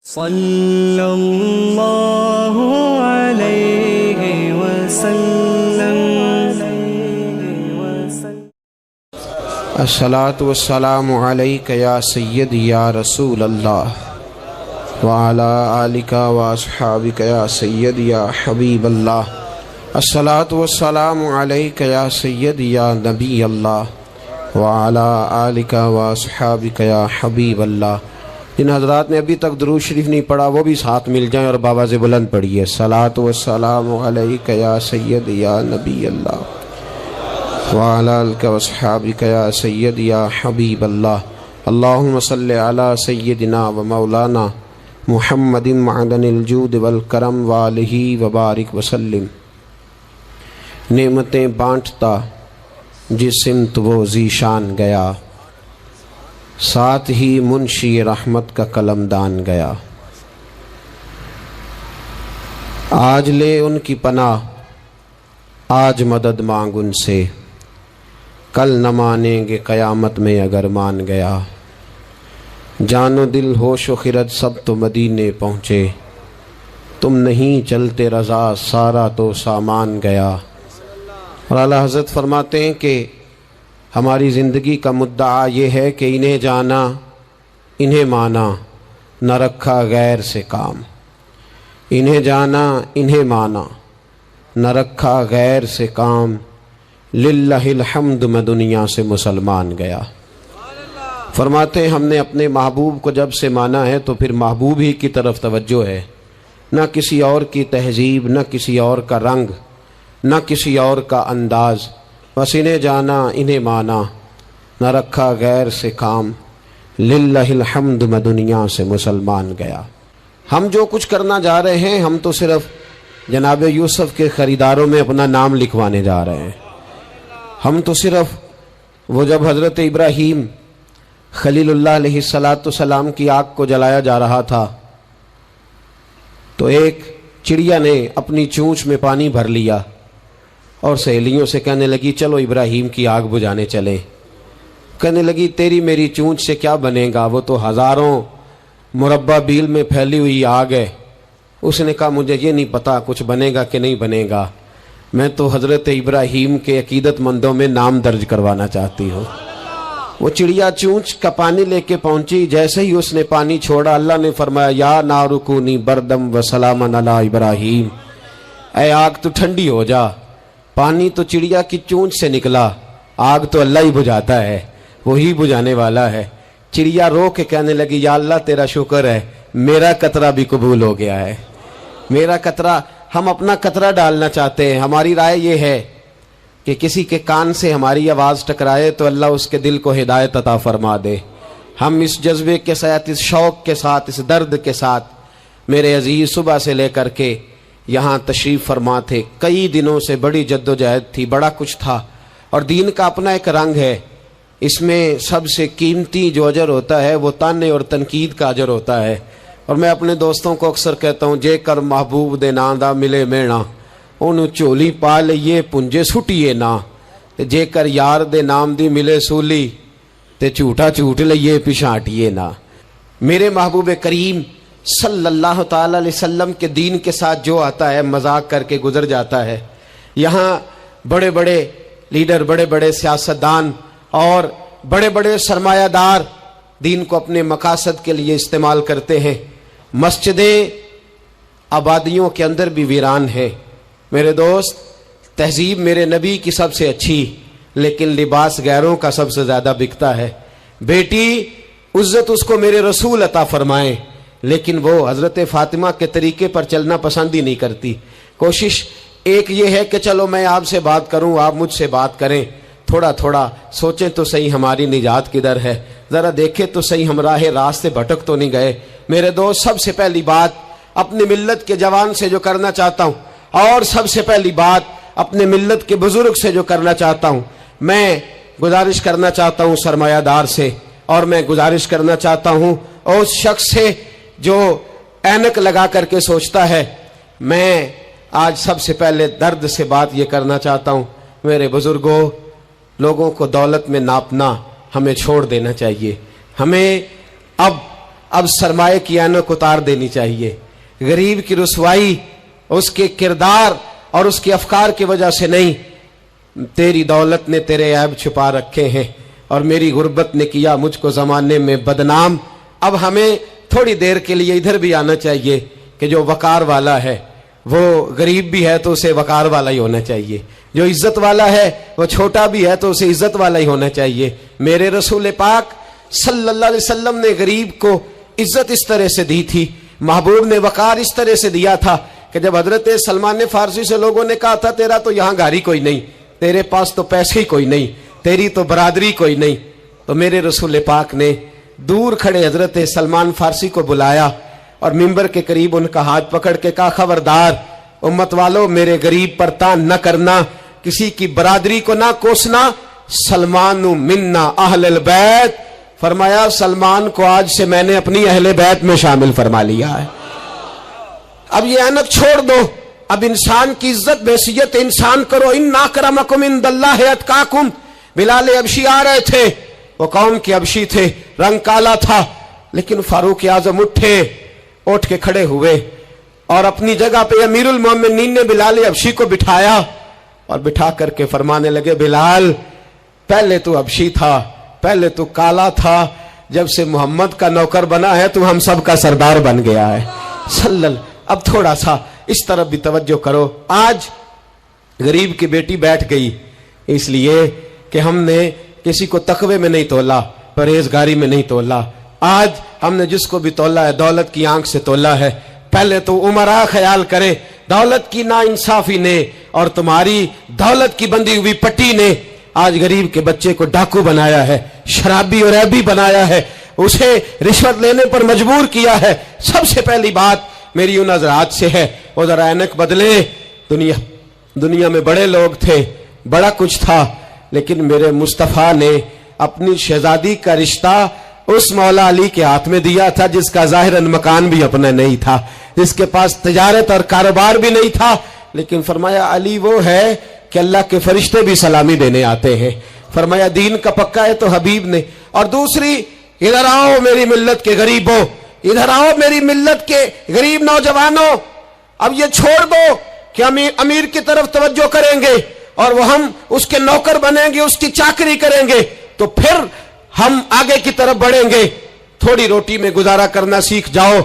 صلی اللہ علیہ وسلم۔ الصلاۃ والسلام علیک یا سیدی یا رسول اللہ وعلی آلک واصحابک یا سیدی یا حبیب اللہ۔ الصلاۃ والسلام علیک یا سیدی یا نبی اللہ وعلی آلک واصحابک یا حبیب اللہ۔ جن حضرات نے ابھی تک درود شریف نہیں پڑھا وہ بھی ساتھ مل جائیں اور بآواز بلند پڑھیے۔ الصلاۃ والسلام علیک یا سیدی یا نبی اللہ وعلی آلک واصحابک یا سیدی یا حبیب اللہ۔ اللہم صلی علی سیدنا و مولانا محمد معدن الجود والکرم وآلہ وبارک وسلم۔ نعمتیں بانٹتا جس سمت وہ ذیشان گیا، ساتھ ہی منشی رحمت کا قلمدان گیا۔ آج لے ان کی پناہ، آج مدد مانگ ان سے، کل نہ مانیں گے قیامت میں اگر مان گیا۔ جان و دل ہوش و خرد سب تو مدینے پہنچے، تم نہیں چلتے رضا سارا تو سامان گیا۔ اور اعلیٰ حضرت فرماتے ہیں کہ ہماری زندگی کا مدعا یہ ہے کہ انہیں جانا انہیں مانا، نہ رکھا غیر سے کام۔ انہیں جانا انہیں مانا، نہ رکھا غیر سے کام، للہ الحمد میں دنیا سے مسلمان گیا۔ فرماتے ہیں ہم نے اپنے محبوب کو جب سے مانا ہے تو پھر محبوب ہی کی طرف توجہ ہے، نہ کسی اور کی تہذیب، نہ کسی اور کا رنگ، نہ کسی اور کا انداز۔ بس انہیں جانا انہیں مانا، نہ رکھا غیر سے کام، للہ الحمد میں دنیا سے مسلمان گیا۔ ہم جو کچھ کرنا جا رہے ہیں ہم تو صرف جناب یوسف کے خریداروں میں اپنا نام لکھوانے جا رہے ہیں۔ ہم تو صرف وہ جب حضرت ابراہیم خلیل اللہ علیہ السلام کی آگ کو جلایا جا رہا تھا تو ایک چڑیا نے اپنی چونچ میں پانی بھر لیا اور سہیلیوں سے کہنے لگی چلو ابراہیم کی آگ بجھانے چلیں۔ کہنے لگی تیری میری چونچ سے کیا بنے گا، وہ تو ہزاروں مربع بیل میں پھیلی ہوئی آگ ہے۔ اس نے کہا مجھے یہ نہیں پتا کچھ بنے گا کہ نہیں بنے گا، میں تو حضرت ابراہیم کے عقیدت مندوں میں نام درج کروانا چاہتی ہوں۔ وہ چڑیا چونچ کا پانی لے کے پہنچی، جیسے ہی اس نے پانی چھوڑا اللہ نے فرمایا یا نار کونی بردم و سلاما علی ابراہیم، اے آگ تو ٹھنڈی ہو جا۔ پانی تو چڑیا کی چونچ سے نکلا، آگ تو اللہ ہی بجھاتا ہے، وہی بجھانے والا ہے۔ چڑیا رو کے کہنے لگی یا اللہ تیرا شکر ہے میرا قطرہ بھی قبول ہو گیا ہے۔ میرا قطرہ، ہم اپنا قطرہ ڈالنا چاہتے ہیں۔ ہماری رائے یہ ہے کہ کسی کے کان سے ہماری آواز ٹکرائے تو اللہ اس کے دل کو ہدایت عطا فرما دے۔ ہم اس جذبے کے ساتھ، اس شوق کے ساتھ، اس درد کے ساتھ میرے عزیز صبح سے لے کر کے یہاں تشریف فرما تھے۔ کئی دنوں سے بڑی جد و جہد تھی، بڑا کچھ تھا، اور دین کا اپنا ایک رنگ ہے۔ اس میں سب سے قیمتی جو اجر ہوتا ہے وہ تانے اور تنقید کا اجر ہوتا ہے۔ اور میں اپنے دوستوں کو اکثر کہتا ہوں جے کر محبوب دے ناں دا ملے مینا، انہوں چولی پا لئیے پنجے سٹیے نا، جے کر یار دے نام دی ملے سولی تے جھوٹا جھوٹ لئیے پچھاٹیے نا۔ میرے محبوب کریم صلی اللہ تعالی علیہ وسلم کے دین کے ساتھ جو آتا ہے مذاق کر کے گزر جاتا ہے۔ یہاں بڑے بڑے لیڈر، بڑے بڑے سیاستدان اور بڑے بڑے سرمایہ دار دین کو اپنے مقاصد کے لیے استعمال کرتے ہیں۔ مسجدیں آبادیوں کے اندر بھی ویران ہیں۔ میرے دوست، تہذیب میرے نبی کی سب سے اچھی، لیکن لباس غیروں کا سب سے زیادہ بکتا ہے۔ بیٹی عزت اس کو میرے رسول عطا فرمائیں، لیکن وہ حضرت فاطمہ کے طریقے پر چلنا پسند ہی نہیں کرتی۔ کوشش ایک یہ ہے کہ چلو میں آپ سے بات کروں، آپ مجھ سے بات کریں، تھوڑا تھوڑا سوچیں تو صحیح ہماری نجات کدھر ہے، ذرا دیکھیں تو صحیح ہم راہ راست سے بھٹک تو نہیں گئے۔ میرے دوست، سب سے پہلی بات اپنی ملت کے جوان سے جو کرنا چاہتا ہوں، اور سب سے پہلی بات اپنے ملت کے بزرگ سے جو کرنا چاہتا ہوں، میں گزارش کرنا چاہتا ہوں سرمایہ دار سے، اور میں گزارش کرنا چاہتا ہوں اس شخص سے جو اینک لگا کر کے سوچتا ہے۔ میں آج سب سے پہلے درد سے بات یہ کرنا چاہتا ہوں، میرے بزرگوں، لوگوں کو دولت میں ناپنا ہمیں چھوڑ دینا چاہیے۔ ہمیں اب अब सरमाए की ऐनक उतार देनी चाहिए। गरीब की रुसवाई उसके किरदार और उसके अफकार की वजह से नहीं, तेरी दौलत ने तेरे ऐब छुपा रखे हैं और मेरी गुर्बत ने किया मुझको ज़माने में बदनाम। अब हमें थोड़ी देर के लिए इधर भी आना चाहिए कि जो वकार वाला है वो गरीब भी है तो उसे वकार वाला ही होना चाहिए, जो इज्जत वाला है वो छोटा भी है तो उसे इज्जत वाला ही होना चाहिए। मेरे रसूल पाक सल्लल्लाहु अलैहि वसल्लम ने गरीब को इज्जत इस तरह से दी थी, महबूब ने वकार इस तरह से दिया था कि जब हजरत सलमान फारसी से लोगों ने कहा था तेरा तो यहाँ गाड़ी कोई नहीं, तेरे पास तो पैसे ही कोई नहीं, तेरी तो बरादरी कोई नहीं, तो मेरे रसूल पाक ने दूर खड़े हजरत सलमान फारसी को बुलाया और मिंबर के करीब उनका हाथ पकड़ के कहा, खबरदार उम्मत वालों, मेरे गरीब पर तान न करना, किसी की बरादरी को ना कोसना। सलमानु मिन्ना अहलल बैत, फरमाया सलमान को आज से मैंने अपनी अहले बैत में शामिल फरमा लिया है। अब ये ऐनक छोड़ दो, अब इंसान की इज्जत हैसियत इंसान करो। इन्ना अक्रमकुम इंदल्लाहि अतकाकुम। बिलाल अबशी आ रहे थे, वो कौम के अबशी थे, रंग काला था, लेकिन फारूक आजम उठ के खड़े हुए और अपनी जगह पे अमीरुल मोमिनीन ने बिलाल अबशी को बिठाया और बिठा करके फरमाने लगे, बिलाल पहले तू अबशी था, पहले तू काला था, जब से मोहम्मद का नौकर बना है तू हम सब का सरदार बन गया है सल्लल्लाहु। अब थोड़ा सा इस तरफ भी तवज्जो करो। आज गरीब की बेटी बैठ गई इसलिए कि हमने किसी को तकवे में नहीं तोला, परहेजगारी में नहीं तोला। आज हमने जिसको भी तोला है दौलत की आंख से तोला है। पहले तो उमरा ख्याल करे, दौलत की नाइंसाफी ने और तुम्हारी दौलत की बंधी हुई पट्टी ने आज गरीब के बच्चे को डाकू बनाया है, शराबी और ऐबी बनाया है, उसे रिश्वत लेने पर मजबूर किया है। सबसे पहली बात मेरी उन हज़रात से है, वो जरा ऐनक बदले। दुनिया में बड़े लोग थे, बड़ा कुछ था, लेकिन मेरे मुस्तफ़ा ने अपनी शहजादी का रिश्ता उस मौला अली के हाथ में दिया था जिसका ज़ाहिरन मकान भी अपना नहीं था, जिसके पास तिजारत और कारोबार भी नहीं था, लेकिन फरमाया अली वो है कि अल्लाह के फरिश्ते भी सलामी देने आते हैं। फरमाया दीन का पक्का है तो हबीब ने। और दूसरी, इधर आओ मेरी मिल्लत के गरीबों, इधर आओ मेरी मिल्लत के गरीब नौजवानों, अब ये छोड़ दो कि हम अमीर की तरफ तवज्जो करेंगे और वो हम उसके नौकर बनेंगे, उसकी चाकरी करेंगे, तो फिर हम आगे की तरफ बढ़ेंगे। थोड़ी रोटी में गुजारा करना सीख जाओ।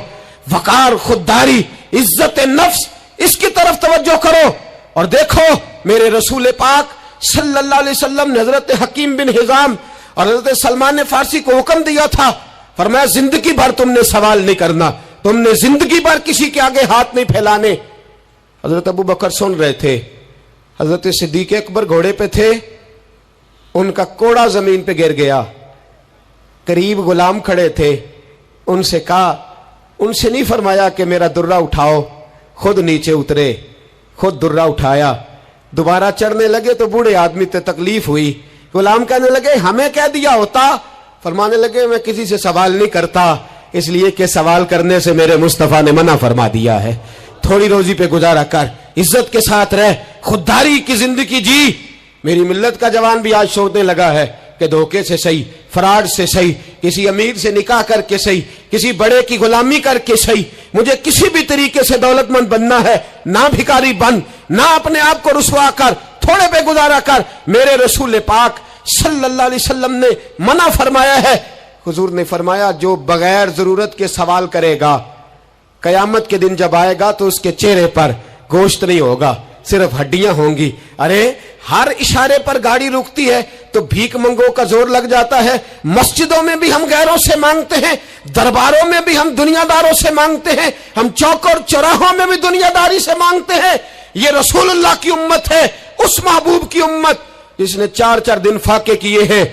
वकार, खुददारी, इज्जत नफ्स, इसकी तरफ तवज्जो करो। और देखो मेरे रसूल पाक सल्लल्लाहु अलैहि वसल्लम ने हजरत हकीम बिन हिजाम और हजरत सलमान फारसी को हुक्म दिया था, फरमाया जिंदगी भर तुमने सवाल नहीं करना, तुमने जिंदगी भर किसी के आगे हाथ नहीं फैलाने। हजरत अबू बकर सुन रहे थे, हजरत सिद्दीक अकबर घोड़े पे थे, उनका कोड़ा जमीन पे गिर गया, करीब गुलाम खड़े थे, उनसे कहा, उनसे नहीं फरमाया कि मेरा दुर्रा उठाओ, खुद नीचे उतरे, खुद दुर्रा उठाया, दोबारा चढ़ने लगे तो बूढ़े आदमी से तकलीफ हुई। गुलाम कहने लगे हमें कह दिया होता, फरमाने लगे मैं किसी से सवाल नहीं करता, इसलिए कि सवाल करने से मेरे मुस्तफा ने मना फरमा दिया है। थोड़ी रोजी पे गुजारा कर, इज्जत के साथ रह, खुददारी की जिंदगी जी। मेरी मिल्लत का जवान भी आज सोचने लगा है कि धोखे से सही, फराड से सही, किसी अमीर से निकाह करके सही, किसी बड़े की गुलामी करके सही, मुझे किसी भी तरीके से दौलतमंद बनना है, ना भिखारी बन, ना अपने आप को रुसवा कर, थोड़े पे गुजारा कर। मेरे रसूल पाक सल्लल्लाहु अलैहि वसल्लम ने मना फरमाया है। हुजूर ने फरमाया जो बगैर जरूरत के सवाल करेगा, कयामत के दिन जब आएगा तो उसके चेहरे पर गोश्त नहीं होगा, सिर्फ हड्डियां होंगी। अरे हर इशारे पर गाड़ी रुकती है तो भीख मंगों का जोर लग जाता है। मस्जिदों में भी हम गैरों से मांगते हैं, दरबारों में भी हम दुनियादारों से मांगते हैं, हम चौक और चौराहों में भी दुनियादारी से मांगते हैं। ये रसूलुल्लाह की उम्मत है, उस महबूब की उम्मत जिसने 4-4 दिन फाके किए हैं,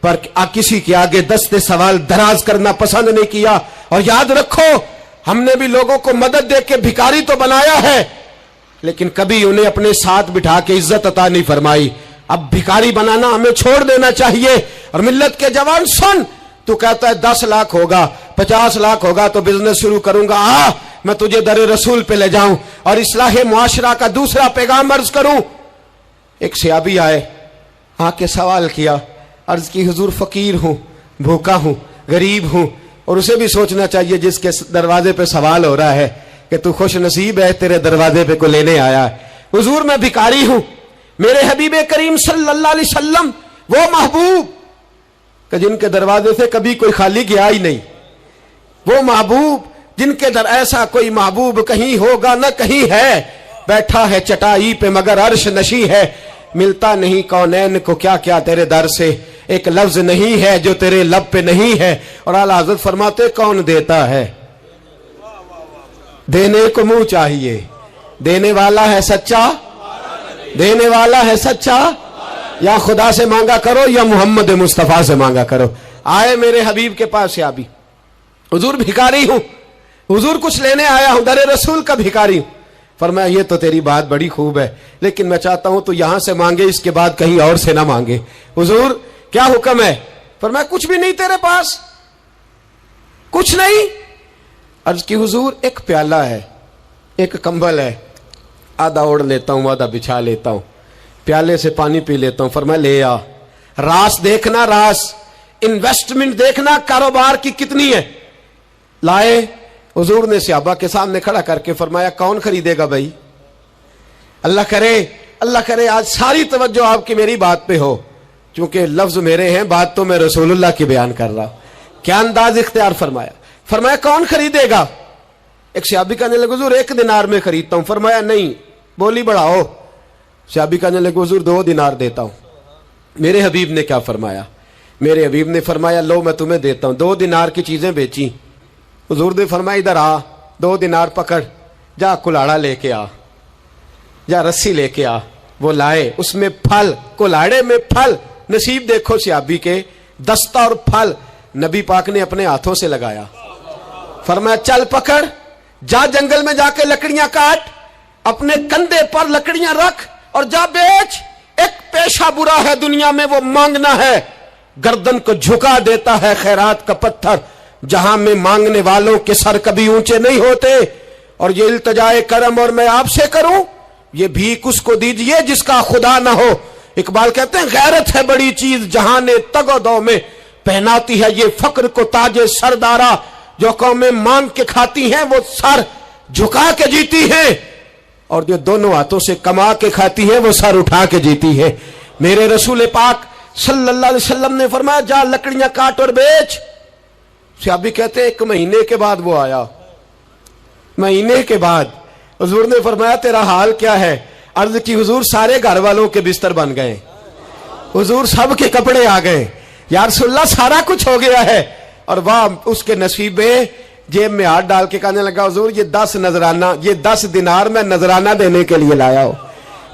पर किसी के आगे दस्ते सवाल दराज करना पसंद नहीं किया। और याद रखो, हमने भी लोगों को मदद दे के भिखारी तो बनाया है, लेकिन कभी उन्हें अपने साथ बिठा के इज्जत अता नहीं फरमाई। अब भिखारी बनाना हमें छोड़ देना चाहिए। और मिल्लत के जवान सुन, तू कहता है 10 लाख होगा, 50 लाख होगा तो बिजनेस शुरू करूंगा, आ मैं तुझे दर रसूल पे ले जाऊं और इस्लाह मुआशरा का दूसरा पैगाम अर्ज करूं। एक सहाबी आए, आके सवाल किया, अर्ज की हुजूर फकीर हूं, भूखा हूं, गरीब हूं, और उसे भी सोचना चाहिए जिसके दरवाजे पे सवाल हो रहा है कि तू खुश नसीब है, तेरे दरवाजे पे को लेने आया है। हुजूर मैं भिखारी हूं, मेरे हबीब करीम सल्लल्लाहु अलैहि वसल्लम वो महबूब कि जिनके दरवाजे से कभी कोई खाली गया ही नहीं, वो महबूब जिनके दर ऐसा कोई महबूब कहीं होगा न कहीं है, बैठा है चटाई पे मगर अर्श नशी है, मिलता नहीं कौनैन को क्या क्या तेरे दर से, एक लफ्ज नहीं है जो तेरे लब पे नहीं है। और आला हज़रत फरमाते कौन देता है, देने को मुंह चाहिए, देने वाला है सच्चा, देने वाला है सच्चा, या खुदा से मांगा करो या मोहम्मद मुस्तफा से मांगा करो। आए मेरे हबीब के पास या भी, हुजूर भिखारी हूं, हुजूर कुछ लेने आया हूं, दरे रसूल का भिखारी हूं। फरमाया ये तो तेरी बात बड़ी खूब है, लेकिन मैं चाहता हूं तो यहां से मांगे, इसके बाद कहीं और से ना मांगे। हुजूर क्या हुक्म है? फरमाया कुछ भी नहीं तेरे पास, कुछ नहीं। अर्ज की हुजूर एक प्याला है, एक कंबल है, आधा ओढ़ लेता हूं आधा बिछा लेता हूं, प्याले से पानी पी लेता हूं। फरमाया ले आ, रास देखना, रास इन्वेस्टमेंट देखना कारोबार की कितनी है। लाए, हुजूर ने सहाबा के सामने खड़ा करके फरमाया कौन खरीदेगा भाई? अल्लाह करे आज सारी तवज्जो आपकी मेरी बात पे हो, क्योंकि लफ्ज मेरे हैं, बात तो मैं रसूलुल्लाह की बयान कर रहा हूं। क्या अंदाज इख्तियार फरमाया? फरमाया कौन खरीदेगा? एक सहाबी कहने लगे हुजूर 1 दिनार में खरीदता हूं। फरमाया नहीं, बोली बढ़ाओ। सहाबी कहने लगे हुजूर 2 दिनार देता हूं। मेरे हबीब ने क्या फरमाया? मेरे हबीब ने फरमाया लो मैं तुम्हें देता हूं। 2 दिनार की चीजें बेची। हुजूर ने फरमाया इधर आ, 2 दिनार पकड़, जा कुल्हाड़ा लेके आ, जा रस्सी लेके आ। वो लाए, उसमें फल, कुल्हाड़े में फल। नसीब देखो सहाबी के, दस्ता और फल नबी पाक ने अपने हाथों से लगाया। फरमाया चल पकड़, जा जंगल में जाके लकड़ियां काट, अपने कंधे पर लकड़ियां रख और जा बेच। एक पेशा बुरा है दुनिया में, वो मांगना है, गर्दन को झुका देता है खैरात का पत्थर, जहां में मांगने वालों के सर कभी ऊंचे नहीं होते। और ये इल्तजाए करम और मैं आपसे करूं, ये भीख उसको दीजिए जिसका खुदा ना हो। इकबाल कहते हैं गैरत है बड़ी चीज जहां ने तगोदो में पहनाती है ये फक्र को ताजे सरदारा, जो कौमें मांग के खाती हैं वो सर झुका के जीती हैं, और जो दोनों हाथों से कमा के खाती है वो सर उठा के जीती है। मेरे रसूल पाक सल्लल्लाहु अलैहि वसल्लम ने फरमाया जा लकड़ियां काट और बेच। सहाबी कहते हैं 1 महीने के बाद वो आया। महीने के बाद हुजूर ने फरमाया तेरा हाल क्या है? अर्ज की हुजूर सारे घर वालों के बिस्तर बन गए, हुजूर सब के कपड़े आ गए, या रसूलल्लाह सारा कुछ हो गया है। और वाह उसके नसीब में, जेब में हाथ डाल के कहने लगा हुजूर ये 10 नजराना, ये 10 दिनार मैं नजराना देने के लिए लाया हूं,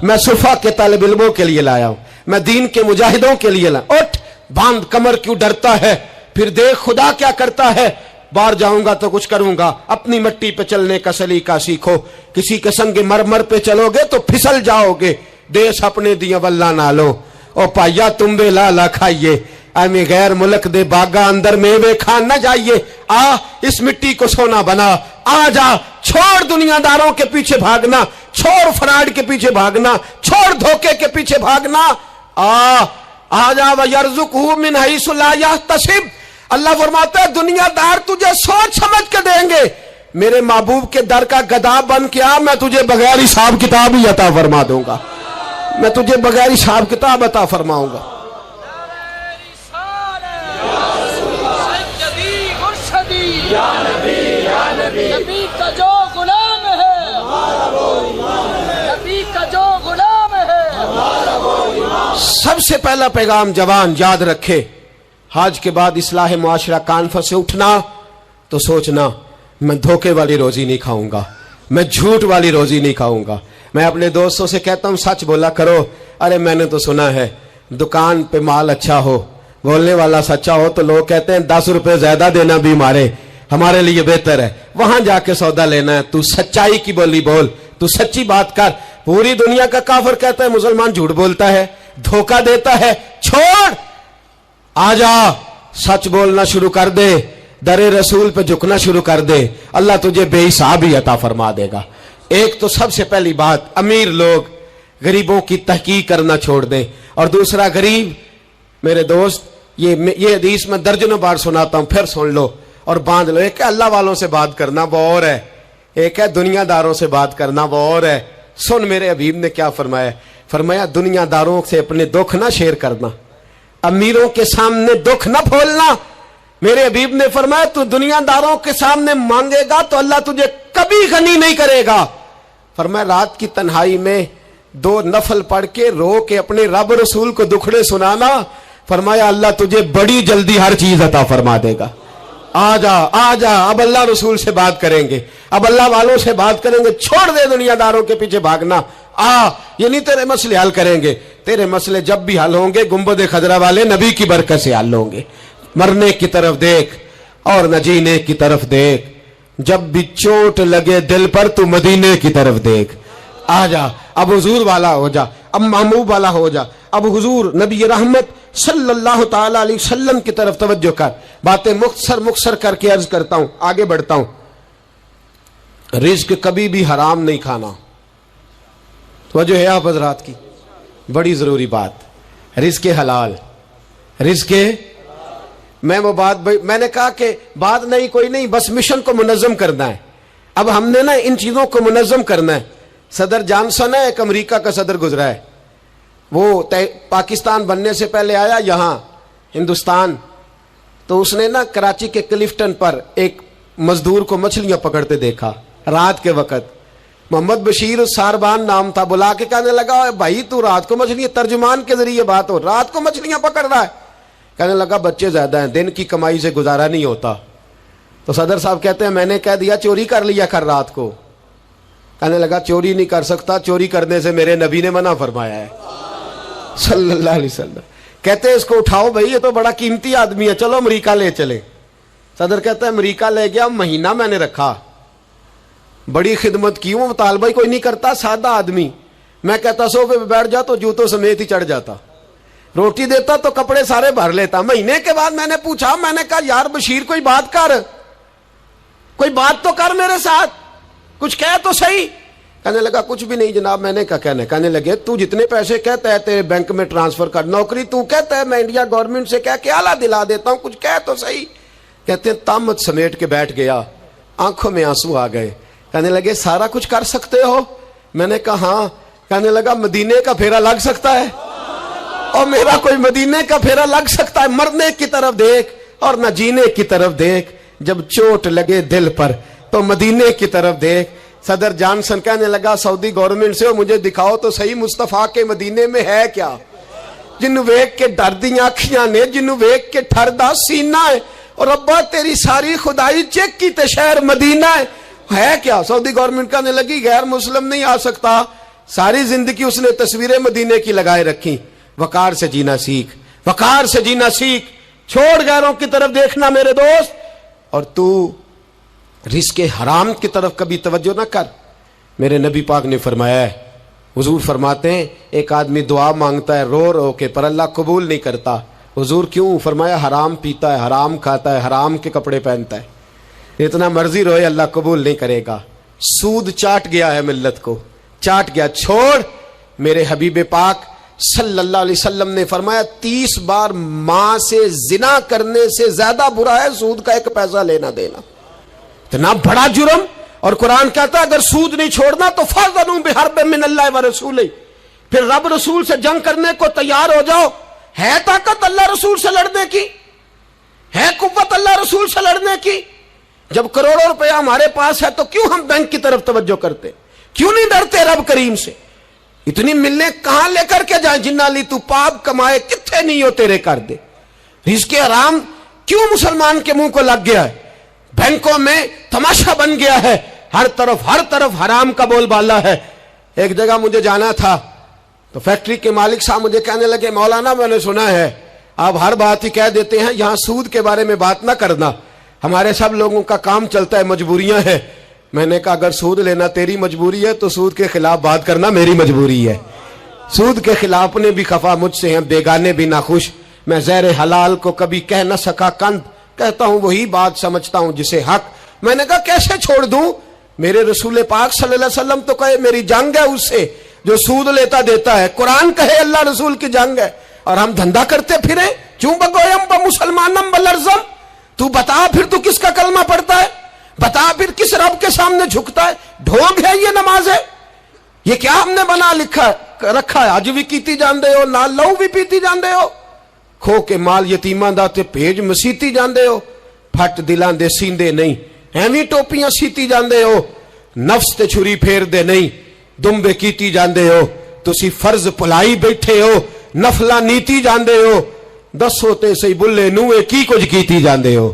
मैं सुफा के तालिब इल्मों के लिए लाया हूं, मैं दीन के मुजाहिदों के लिए लाया। उठ बांध कमर, क्यों डरता है? फिर देख खुदा क्या करता है। बाहर जाऊंगा तो कुछ करूंगा, अपनी मिट्टी पे चलने का सलीका सीखो, किसी के संग मरमर पे चलोगे तो फिसल जाओगे, देश अपने दिया वल्ला ना लो, ओ पाइया तुम बे लाला खाइए, आमी गैर मुल्क दे बागा अंदर मेवे खान न जाइए। आ इस मिट्टी को सोना बना, आ जा, छोड़ दुनियादारों के पीछे भागना, छोड़ फ्रॉड के पीछे भागना, छोड़ धोखे के पीछे भागना। आ जा वयरज़ुक़हु मिन हैसु ला यहतसिब। अल्लाह फरमाता है दुनियादार तुझे सोच समझ के देंगे, मेरे महबूब के दर का गदा बन के आ, मैं तुझे बगैर हिसाब किताब ही अता फरमा दूंगा, मैं तुझे बगैर हिसाब किताब अता फरमाऊंगा। नबी का जो गुलाम है, नबी का जो गुलाम है। सबसे पहला पैगाम जवान याद रखे, हाज के बाद इस्लाह मुआशरा कॉन्फ्रेंस से उठना तो सोचना मैं धोखे वाली रोजी नहीं खाऊंगा, मैं झूठ वाली रोजी नहीं खाऊंगा। मैं अपने दोस्तों से कहता हूं सच बोला करो। अरे मैंने तो सुना है दुकान पे माल अच्छा हो, बोलने वाला सच्चा हो, तो लोग कहते हैं 10 रुपए ज्यादा देना भी हमारे लिए बेहतर है, वहां जाके सौदा लेना है। तू सच्चाई की बोली बोल, तू सच्ची बात कर। पूरी दुनिया का काफिर कहता है मुसलमान झूठ बोलता है, धोखा देता है, छोड़, आजा सच बोलना शुरू कर दे, दरे रसूल पे झुकना शुरू कर दे, अल्लाह तुझे बेहिसाब ही अता फरमा देगा। एक तो सबसे पहली बात, अमीर लोग गरीबों की तहकीक करना छोड़ दें। और दूसरा, गरीब मेरे दोस्त, ये हदीस में दर्जनों बार सुनाता हूं, फिर सुन लो اور باندھ لو. ایک ہے اللہ والوں سے بات کرنا وہ اور ہے, ایک ہے دنیا داروں سے بات کرنا وہ اور ہے. سن میرے حبیب نے کیا فرمایا, فرمایا دنیا داروں سے اپنے دکھ نہ شیئر کرنا, امیروں کے سامنے دکھ نہ پھولنا. میرے حبیب نے فرمایا تو دنیا داروں کے سامنے مانگے گا تو اللہ تجھے کبھی غنی نہیں کرے گا. فرمایا رات کی تنہائی میں 2 نفل پڑھ کے رو کے اپنے رب رسول کو دکھڑے سنانا, فرمایا اللہ تجھے بڑی جلدی ہر چیز عطا فرما دے گا. آ جا آ جا, اب اللہ رسول سے بات کریں گے, اب اللہ والوں سے بات کریں گے. چھوڑ دے دنیا داروں کے پیچھے بھاگنا. یہ نہیں تیرے مسئلے حل کریں گے, تیرے مسئلے جب بھی حل ہوں گے گنبد خضرا والے نبی کی برکت سے حل ہوں گے. مرنے کی طرف دیکھ اور نہ جینے کی طرف دیکھ, جب بھی چوٹ لگے دل پر تو مدینے کی طرف دیکھ. آ جا, اب حضور والا ہو جا, اب محبوب والا ہو جا, اب حضور نبی رحمت صلی اللہ تعالی علیہ وسلم کی طرف توجہ کر. باتیں مختصر کر کے عرض کرتا ہوں, آگے بڑھتا ہوں. رزق کبھی بھی حرام نہیں کھانا. توجہ ہے آپ حضرات کی, بڑی ضروری بات. رزق حلال, رزق میں وہ بات میں نے کہا کہ بات نہیں کوئی نہیں, بس مشن کو منظم کرنا ہے. اب ہم نے نا ان چیزوں کو منظم کرنا ہے. صدر جانسن ہے, ایک امریکہ کا صدر گزرا ہے, وہ پاکستان بننے سے پہلے آیا یہاں ہندوستان, تو اس نے نا کراچی کے کلفٹن پر ایک مزدور کو مچھلیاں پکڑتے دیکھا رات کے وقت. محمد بشیر ساربان نام تھا. بلا کے کہنے لگا بھائی تو رات کو مچھلیاں, ترجمان کے ذریعے بات ہو, رات کو مچھلیاں پکڑ رہا ہے. کہنے لگا بچے زیادہ ہیں, دن کی کمائی سے گزارا نہیں ہوتا. تو صدر صاحب کہتے ہیں میں نے کہہ دیا چوری کر لیا کر رات کو. کہنے لگا چوری نہیں کر سکتا, چوری کرنے سے میرے نبی نے منع فرمایا ہے صلی اللہ علیہ وسلم. کہتے ہیں اس کو اٹھاؤ بھائی, یہ تو بڑا قیمتی آدمی ہے, چلو امریکہ لے چلے. صدر کہتا ہے امریکہ لے گیا, مہینہ میں نے رکھا, بڑی خدمت کی, وہ مطالبہ ہی کوئی نہیں کرتا, سادہ آدمی. میں کہتا صوفے پہ بیٹھ جا تو جوتوں سمیت ہی چڑھ جاتا, روٹی دیتا تو کپڑے سارے بھر لیتا. مہینے کے بعد میں نے پوچھا, میں نے کہا یار بشیر کوئی بات کر, کوئی بات تو کر میرے ساتھ, کچھ کہہ تو صحیح. کہنے لگا کچھ بھی نہیں جناب. میں نے کہا کہنے لگے تو جتنے پیسے کہتا ہے تیرے بینک میں ٹرانسفر کر, نوکری تو کہتا ہے میں انڈیا گورنمنٹ سے کہہ کے اعلیٰ دلا دیتا ہوں, کچھ کہہ تو صحیح. کہتے ہیں تامت سمیٹ کے بیٹھ گیا, آنکھوں میں آنسو آ گئے. کہنے لگے سارا کچھ کر سکتے ہو؟ میں نے کہا ہاں. کہنے لگا مدینے کا پھیرا لگ سکتا ہے؟ اور میرا کوئی مدینے کا پھیرا لگ سکتا ہے؟ مرنے کی طرف دیکھ اور نہ جینے کی طرف دیکھ, جب چوٹ لگے دل پر تو مدینے کی طرف دیکھ. صدر جانسن کہنے لگا سعودی گورنمنٹ سے مجھے دکھاؤ تو صحیح مصطفیٰ کے مدینے میں ہے کیا, جنوں ویک کے ڈر دیاں اکھیاں نے, جنوں ویک کے ٹھر دا سینہ ہے, اور ابا تیری ساری خدائی چیک کی تے شہر مدینہ ہے کیا. سعودی گورنمنٹ کہنے لگی غیر مسلم نہیں آ سکتا. ساری زندگی اس نے تصویریں مدینے کی لگائے رکھی. وقار سے جینا سیکھ, وقار سے جینا سیکھ, چھوڑ غیروں کی طرف دیکھنا میرے دوست. اور تو رزق حرام کی طرف کبھی توجہ نہ کر. میرے نبی پاک نے فرمایا ہے, حضور فرماتے ہیں ایک آدمی دعا مانگتا ہے رو رو کے, پر اللہ قبول نہیں کرتا. حضور کیوں؟ فرمایا حرام پیتا ہے, حرام کھاتا ہے, حرام کے کپڑے پہنتا ہے, اتنا مرضی روئے اللہ قبول نہیں کرے گا. سود چاٹ گیا ہے ملت کو, چاٹ گیا. چھوڑ. میرے حبیب پاک صلی اللہ علیہ وسلم نے فرمایا 30 بار ماں سے زنا کرنے سے زیادہ برا ہے سود کا 1 پیسہ لینا دینا. اتنا بڑا جرم. اور قرآن کہتا ہے اگر سود نہیں چھوڑنا تو فَأْذَنُوا بِحَرْبٍ مِّنَ اللَّهِ وَرَسُولِهِ, پھر رب رسول سے جنگ کرنے کو تیار ہو جاؤ. ہے طاقت اللہ رسول سے لڑنے کی, ہے قوت اللہ رسول سے لڑنے کی. جب کروڑوں روپے ہمارے پاس ہے تو کیوں ہم بینک کی طرف توجہ کرتے, کیوں نہیں ڈرتے رب کریم سے؟ اتنی ملنے کہاں لے کر کے جائیں, جنہ لی تو پاپ کمائے کتھے نہیں ہو تیرے کر دے. رزق حرام کیوں مسلمان کے منہ کو لگ گیا ہے؟ بینکوں میں تماشا بن گیا ہے, ہر طرف حرام کا بول بالا ہے. ایک جگہ مجھے جانا تھا تو فیکٹری کے مالک صاحب مجھے کہنے لگے مولانا میں نے سنا ہے آپ ہر بات ہی کہہ دیتے ہیں, یہاں سود کے بارے میں بات نہ کرنا, ہمارے سب لوگوں کا کام چلتا ہے, مجبوریاں ہیں. میں نے کہا اگر سود لینا تیری مجبوری ہے تو سود کے خلاف بات کرنا میری مجبوری ہے. سود کے خلاف نے بھی خفا مجھ سے ہیں, بیگانے بھی ناخوش. میں زہر حلال کو کبھی کہہ نہ سکا کند, کہتا ہوں وہی بات سمجھتا ہوں جسے حق. میں نے کہا کیسے چھوڑ دوں؟ میرے رسول پاک صلی اللہ علیہ وسلم تو کہے میری جنگ ہے اس سے جو سود لیتا دیتا ہے, قرآن کہے اللہ رسول کی جنگ ہے, اور ہم دھندا کرتے پھریں چوں بگویم با مسلمانم بلرزم. तू बता फिर तू किसका कलमा पढ़ता है, बता फिर किस रब के सामने झुकता है। ढोंग है ये नमाज है, ये क्या हमने बना रखा है। अज भी कीती जांदे हो, नाल लहू भी पीती जांदे हो, खो के माल यतीमां दा ते भेज मसीती जांदे हो, फट दिलां दे सींदे नहीं, एवं टोपियां सीती जांदे हो, नफ्स ते छुरी फेरदे नहीं, दुंबे कीती जांदे हो, तुसी फर्ज भुलाई बैठे हो, नफला नीति जांदे हो, दसो ते सही बुल्ले नूए की कुछ कीती जांदे हो।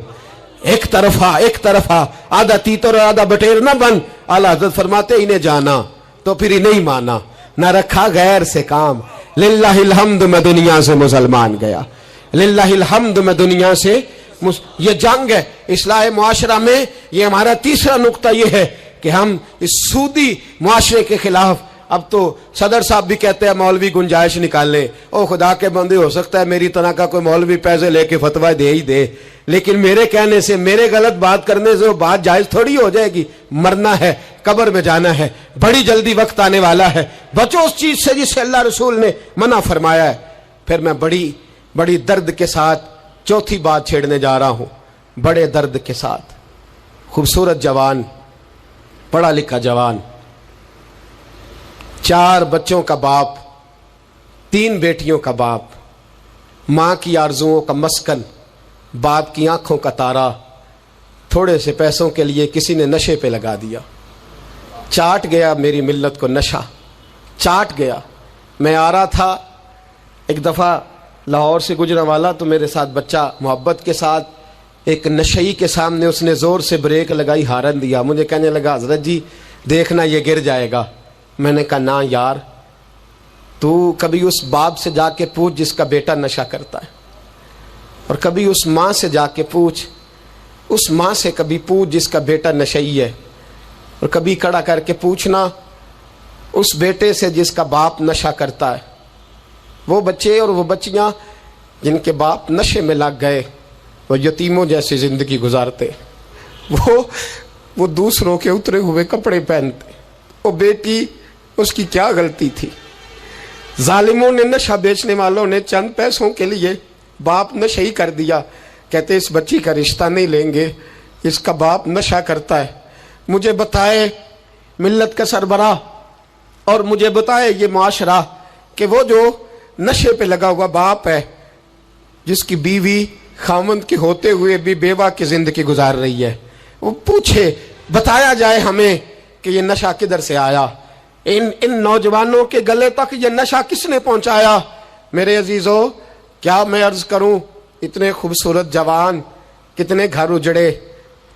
एक तरफा आधा तीतर और आधा बटेर ना बन। आला हज़रत फरमाते इन्हें जाना तो फिर इन्हें माना, ना रखा गैर से काम। लिल्लाहिल हम्द मैं दुनिया से मुसलमान गया, लिल्लाहिल हम्द मैं दुनिया से ये जंग है इस्लाह मुआशरा में। ये हमारा तीसरा नुक्ता ये है कि हम इस सूदी मुआशरे के खिलाफ, अब तो सदर साहब भी कहते हैं मौलवी गुंजाइश निकाले। ओ खुदा के बंदे, हो सकता है मेरी तरह का कोई मौलवी पैसे लेके फतवा दे ही दे, लेकिन मेरे कहने से, मेरे गलत बात करने से वो बात जायज थोड़ी हो जाएगी। मरना है, कब्र में जाना है, बड़ी जल्दी वक्त आने वाला है। बचो उस चीज से जिसे अल्लाह रसूल ने मना फरमाया है। फिर मैं बड़ी दर्द के साथ चौथी बात छेड़ने जा रहा हूं। बड़े दर्द के साथ खूबसूरत जवान, पढ़ा लिखा जवान, 4 बच्चों का बाप, 3 बेटियों का बाप, मां की आरजुओं का मस्कन, बाप की आंखों का तारा, थोड़े से पैसों के लिए किसी ने नशे पे लगा दिया। चाट गया मेरी मिल्लत को नशा, चाट गया। मैं आ रहा था एक दफ़ा लाहौर से गुजरने वाला, तो मेरे साथ बच्चा मोहब्बत के साथ एक नशई के सामने उसने ज़ोर से ब्रेक लगाई, हारन दिया। मुझे कहने लगा हज़रत जी देखना ये गिर जाएगा। मैंने कहा ना यार, तू कभी उस बाप से जाके पूछ जिसका बेटा नशा करता है, और कभी उस माँ से जाके पूछ, उस माँ से कभी पूछ जिसका बेटा नशई है, और कभी खड़ा करके पूछना उस बेटे से जिसका बाप नशा करता है। वो बच्चे और वो बच्चियां जिनके बाप नशे में लग गए, वो यतीमों जैसी जिंदगी गुजारते, वो दूसरों के उतरे हुए कपड़े पहनते। वो बेटी, उसकी क्या गलती थी? जालिमों ने, नशा बेचने वालों ने चंद पैसों के लिए बाप नशई कर दिया। कहते इस बच्ची का रिश्ता नहीं लेंगे, इसका बाप नशा करता है। मुझे बताए मिल्लत का सरबराह, और मुझे बताए ये मुआशरा कि वो जो नशे पे लगा हुआ बाप है, जिसकी बीवी खामंद के होते हुए भी बेवा की जिंदगी गुजार रही है, वो पूछे, बताया जाए हमें कि ये नशा किधर से आया, इन नौजवानों के गले तक ये नशा किसने पहुंचाया। मेरे अजीजों, क्या मैं अर्ज करूं, इतने खूबसूरत जवान, कितने घर उजड़े,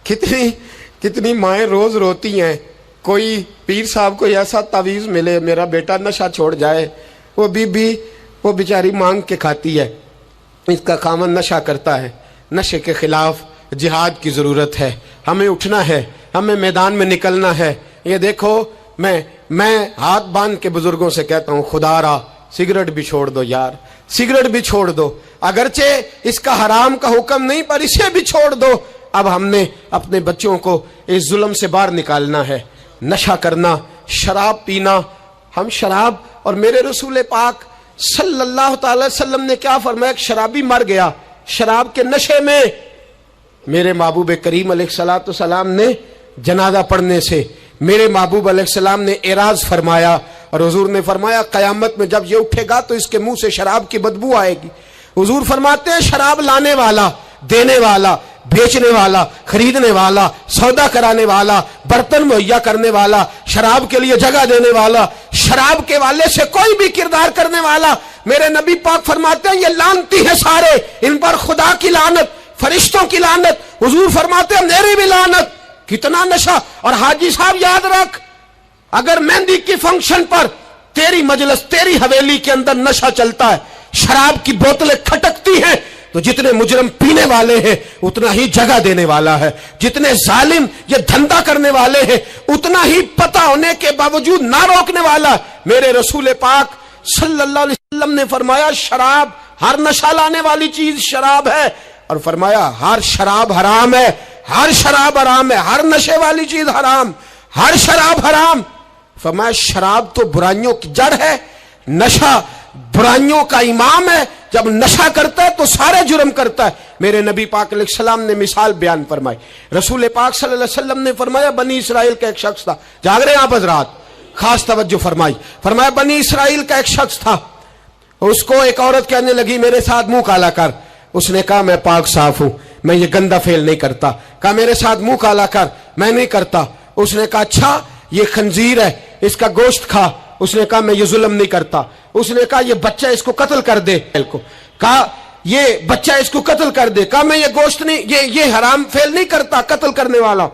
कितनी माएँ रोज रोती हैं। कोई पीर साहब को ऐसा तावीज़ मिले मेरा बेटा नशा छोड़ जाए, वो बीबी वो बेचारी मांग के खाती है, इसका खामन नशा करता है। नशे के खिलाफ जिहाद की ज़रूरत है, हमें उठना है, हमें मैदान में निकलना है। ये देखो, मैं हाथ बांध के बुजुर्गों से कहता हूँ, खुदारा सिगरेट भी छोड़ दो यार, सिगरेट भी छोड़ दो, अगरचे इसका हराम का हुक्म नहीं पर इसे भी छोड़ दो। अब हमने अपने बच्चों को इस जुल्म से बाहर निकालना है। नशा करना, शराब पीना, हम शराब, और मेरे रसूल पाक सल्लल्लाहु अलैहि वसल्लम ने क्या फरमाया, शराबी मर गया शराब के नशे में। मेरे महबूब करीम अलैहिस्सलाम ने जनाजा पढ़ने से मेरे महबूब अलैहिस्सलाम ने एराज फरमाया, और हुजूर ने फरमाया क़यामत में जब ये उठेगा तो इसके मुंह से शराब की बदबू आएगी। हुजूर फरमाते हैं शराब लाने वाला, देने वाला, बेचने वाला, खरीदने वाला, सौदा कराने वाला, बर्तन मुहैया करने वाला, शराब के लिए जगह देने वाला, शराब के वाले से कोई भी किरदार करने वाला, मेरे नबी पाक फरमाते हैं ये लानती है सारे, इन पर खुदा की लानत, फरिश्तों की लानत, हुजूर फरमाते हैं मेरी भी लानत। कितना नशा। और हाजी साहब याद रख, अगर मेहंदी की फंक्शन पर तेरी मजलिस, तेरी हवेली के अंदर नशा चलता है, शराब की बोतलें खटकती हैं, तो जितने मुजरम पीने वाले हैं उतना ही जगह देने वाला है, जितने जालिम ये धंधा करने वाले हैं उतना ही पता होने के बावजूद ना रोकने वाला। मेरे रसूल पाक सल्लल्लाहु अलैहि वसल्लम ने फरमाया शराब, हर नशा लाने वाली चीज शराब है, और फरमाया हर शराब हराम है, हर शराब हराम है, हर नशे वाली चीज हराम, हर शराब हराम। फरमाया शराब तो बुराइयों की जड़ है, नशा बुराइयों का इमाम है, जब नशा करता है तो सारे जुर्म करता है। मेरे नबी पाक अलैहिस्सलाम ने मिसाल बयान फरमाई। रसूल पाक सल्लल्लाहु अलैहि वसल्लम ने फरमाया, बनी इसराइल का एक शख्स था, जाग रहे हैं आप हजरात, खास तवज्जो फरमाई। फरमाया बनी इसराइल का एक शख्स था, उसको एक औरत कहने लगी मेरे साथ मुंह काला कर। उसने कहा मैं पाक साफ हूं, मैं ये गंदा फेल नहीं करता। कहा मेरे साथ मुंह काला कर, मैं नहीं करता। उसने कहा अच्छा ये खंजीर है, इसका गोश्त खा। उसने कहा मैं ये जुल्म नहीं करता। उसने कहा ये बच्चा इसको कत्ल कर दे। कहा ये बच्चा इसको कत्ल कर दे। कहा मैं ये गोश्त नहीं, ये हराम फेल नहीं करता, कत्ल करने वाला।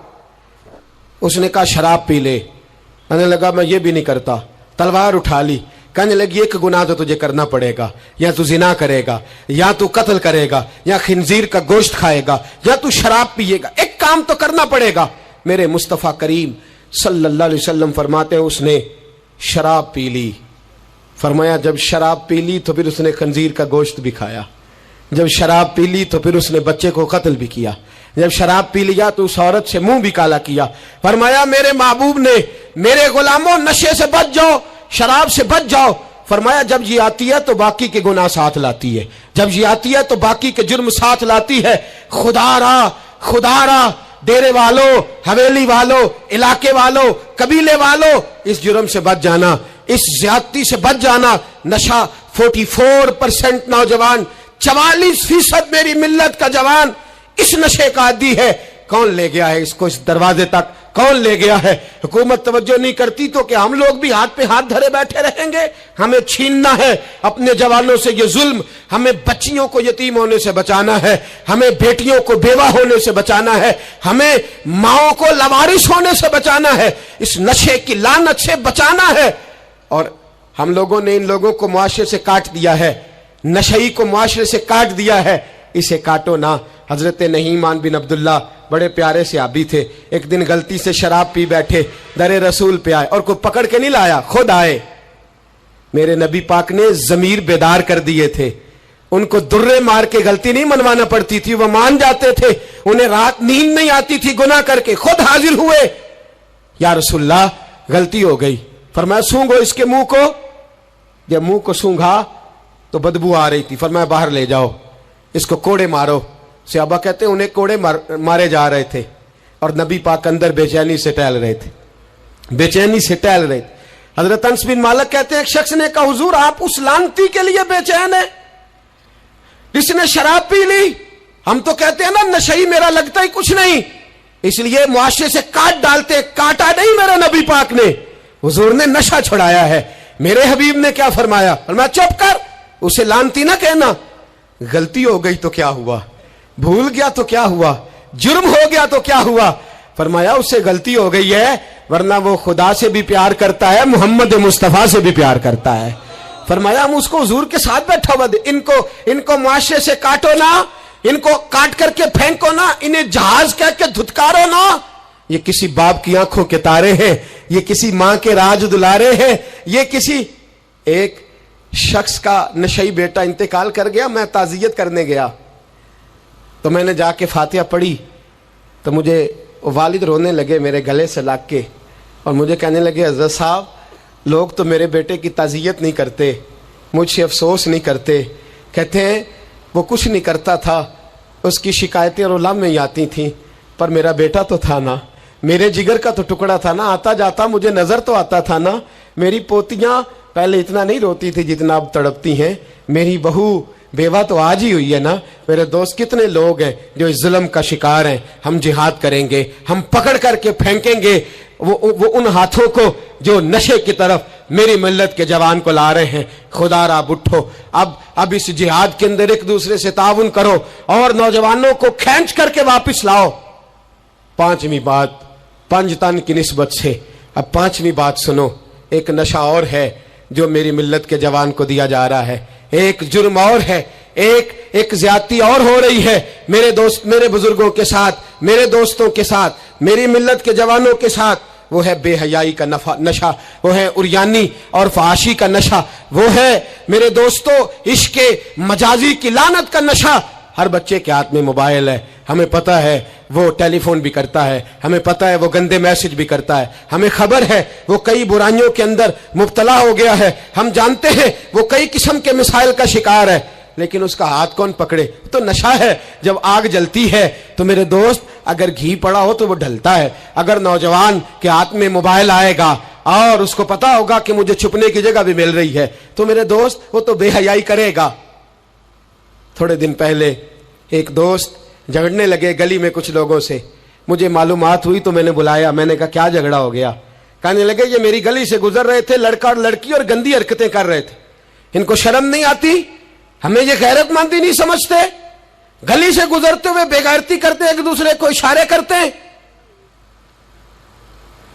उसने कहा शराब पी ले। कहने लगा मैं ये भी नहीं करता। तलवार उठा ली। कहने लगी एक गुनाह तो तुझे करना पड़ेगा, या तू जिना करेगा, या तू कत्ल करेगा, या खिंजीर का गोश्त खाएगा, या तू शराब पिएगा, एक काम तो करना पड़ेगा। मेरे मुस्तफा करीम सल्लल्लाहु अलैहि वसल्लम फरमाते हैं उसने शराब पी ली। फरमाया जब शराब पी ली तो फिर उसने खंजीर का गोश्त भी खाया। जब शराब पी ली तो फिर उसने बच्चे को कत्ल भी किया। जब शराब पी लिया तो उस औरत से मुंह भी काला किया। फरमाया मेरे महबूब ने, मेरे गुलामों नशे से बच जाओ, शराब से बच जाओ। फरमाया जब ये आती है तो बाकी के गुनाह साथ लाती है, जब ये आती है तो बाकी के जुर्म साथ लाती है। खुदारा डेरे वालों, हवेली वालों, इलाके वालों, कबीले वालों, इस जुर्म से बच जाना, इस ज्यादती से बच जाना। नशा 44% नौजवान, 44% मेरी मिल्लत का जवान इस नशे का आदी है। कौन ले गया है इसको इस दरवाजे तक, कौन ले गया है? हुकूमत तवज्जो नहीं करती तो क्या हम लोग भी हाथ पे हाथ धरे बैठे रहेंगे? हमें छीनना है अपने जवानों से ये जुल्म, हमें बच्चियों को यतीम होने से बचाना है, हमें बेटियों को बेवा होने से बचाना है, हमें माओं को लवारिस होने से बचाना है, इस नशे की लानत से बचाना है। और हम लोगों ने इन लोगों को मुआशरे से काट दिया है, नशई को मुआशरे से काट दिया है, इसे काटो ना। हजरत नहीमान बिन अब्दुल्ला बड़े प्यारे सहाबी थे, एक दिन गलती से शराब पी बैठे, दरे रसूल पे आए और कोई पकड़ के नहीं लाया, खुद आए। मेरे नबी पाक ने जमीर बेदार कर दिए थे, उनको दुर्रे मार के गलती नहीं मनवाना पड़ती थी, वो मान जाते थे। उन्हें रात नींद नहीं आती थी गुनाह करके, खुद हाजिर हुए, या रसूलल्लाह गलती हो गई। फरमाया सूंघो इसके मुंह को। जब मुंह को सूंघा तो बदबू आ रही थी। फरमाया बाहर ले जाओ, इसको कोड़े मारो। सहाबा कहते हैं उन्हें कोड़े मारे जा रहे थे और नबी पाक अंदर बेचैनी से टहल रहे थे, बेचैनी से टहल रहे थे। हजरत अनस बिन मालिक कहते हैं एक शख्स ने कहा हुजूर आप उस लानती के लिए बेचैन है जिसने शराब पी ली? हम तो कहते हैं ना नशई मेरा लगता ही कुछ नहीं, इसलिए मुआशरे से काट डालते। काटा नहीं मेरे नबी पाक ने, हुजूर ने नशा छुड़ाया है। मेरे हबीब ने क्या फरमाया? फरमाया चुप कर, उसे लानती ना कहना। गलती हो गई तो क्या हुआ, भूल गया तो क्या हुआ, जुर्म हो गया तो क्या हुआ? फरमाया उससे गलती हो गई है, वरना वो खुदा से भी प्यार करता है, मोहम्मद मुस्तफा से भी प्यार करता है। फरमाया हम उसको हुजूर के साथ बैठा हुआ दे, इनको मुआशरे से काटो ना, इनको काट करके फेंको ना, इन्हें जहाज कह के धुतकारो ना। ये किसी बाप की आंखों के तारे हैं, ये किसी मां के राज दुलारे हैं, ये किसी एक शख्स का नशई बेटा इंतकाल कर गया। मैं ताजियत करने गया तो मैंने जाके फातिहा पढ़ी तो मुझे वालिद रोने लगे मेरे गले से लाग के और मुझे कहने लगे हज़रत साहब लोग तो मेरे बेटे की ताजियत नहीं करते, मुझसे अफसोस नहीं करते, कहते हैं वो कुछ नहीं करता था, उसकी शिकायतें और उलम में ही आती थीं, पर मेरा बेटा तो था ना, मेरे जिगर का तो टुकड़ा था ना, आता जाता मुझे नजर तो आता था ना। मेरी पोतियां पहले इतना नहीं रोती थी जितना अब तड़पती हैं, मेरी बहू बेवा तो आज ही हुई है ना। मेरे दोस्त कितने लोग हैं जो इस जुल्म का शिकार हैं। हम जिहाद करेंगे, हम पकड़ करके फेंकेंगे वो उन हाथों को जो नशे की तरफ मेरी मिल्लत के जवान को ला रहे हैं। खुदारा बुट्ठो, अब इस जिहाद के अंदर एक दूसरे से ताउन करो और नौजवानों को खींच करके वापस लाओ। पांचवी बात पंजतन की निस्बत से, अब पांचवी बात सुनो। एक नशा और है जो मेरी मिल्लत के जवान को दिया जा रहा है, एक जुर्म और है, एक ज्यादती और हो रही है मेरे दोस्त, मेरे बुजुर्गों के साथ, मेरे दोस्तों के साथ, मेरी मिल्लत के जवानों के साथ। वो है बेहयाई का नशा, वो है उरियानी और फहाशी का नशा, वो है मेरे दोस्तों इश्क मजाजी की लानत का नशा। हर बच्चे के हाथ में मोबाइल है, ہمیں پتہ ہے وہ ٹیلی فون بھی کرتا ہے, ہمیں پتہ ہے وہ گندے میسج بھی کرتا ہے, ہمیں خبر ہے وہ کئی برائیوں کے اندر مبتلا ہو گیا ہے, ہم جانتے ہیں وہ کئی قسم کے مسائل کا شکار ہے, لیکن اس کا ہاتھ کون پکڑے؟ تو نشہ ہے. جب آگ جلتی ہے تو میرے دوست اگر گھی پڑا ہو تو وہ ڈھلتا ہے. اگر نوجوان کے ہاتھ میں موبائل آئے گا اور اس کو پتا ہوگا کہ مجھے چھپنے کی جگہ بھی مل رہی ہے تو میرے دوست وہ تو بے حیائی کرے گا. تھوڑے دن پہلے ایک دوست جھگڑنے لگے گلی میں کچھ لوگوں سے, مجھے معلومات ہوئی تو میں نے بلایا, میں نے کہا کیا جھگڑا ہو گیا؟ کہنے لگے یہ میری گلی سے گزر رہے تھے لڑکا اور لڑکی اور گندی حرکتیں کر رہے تھے, ان کو شرم نہیں آتی؟ ہمیں یہ غیرت مندی نہیں سمجھتے؟ گلی سے گزرتے ہوئے بے غیرتی کرتے ایک دوسرے کو اشارے کرتے ہیں.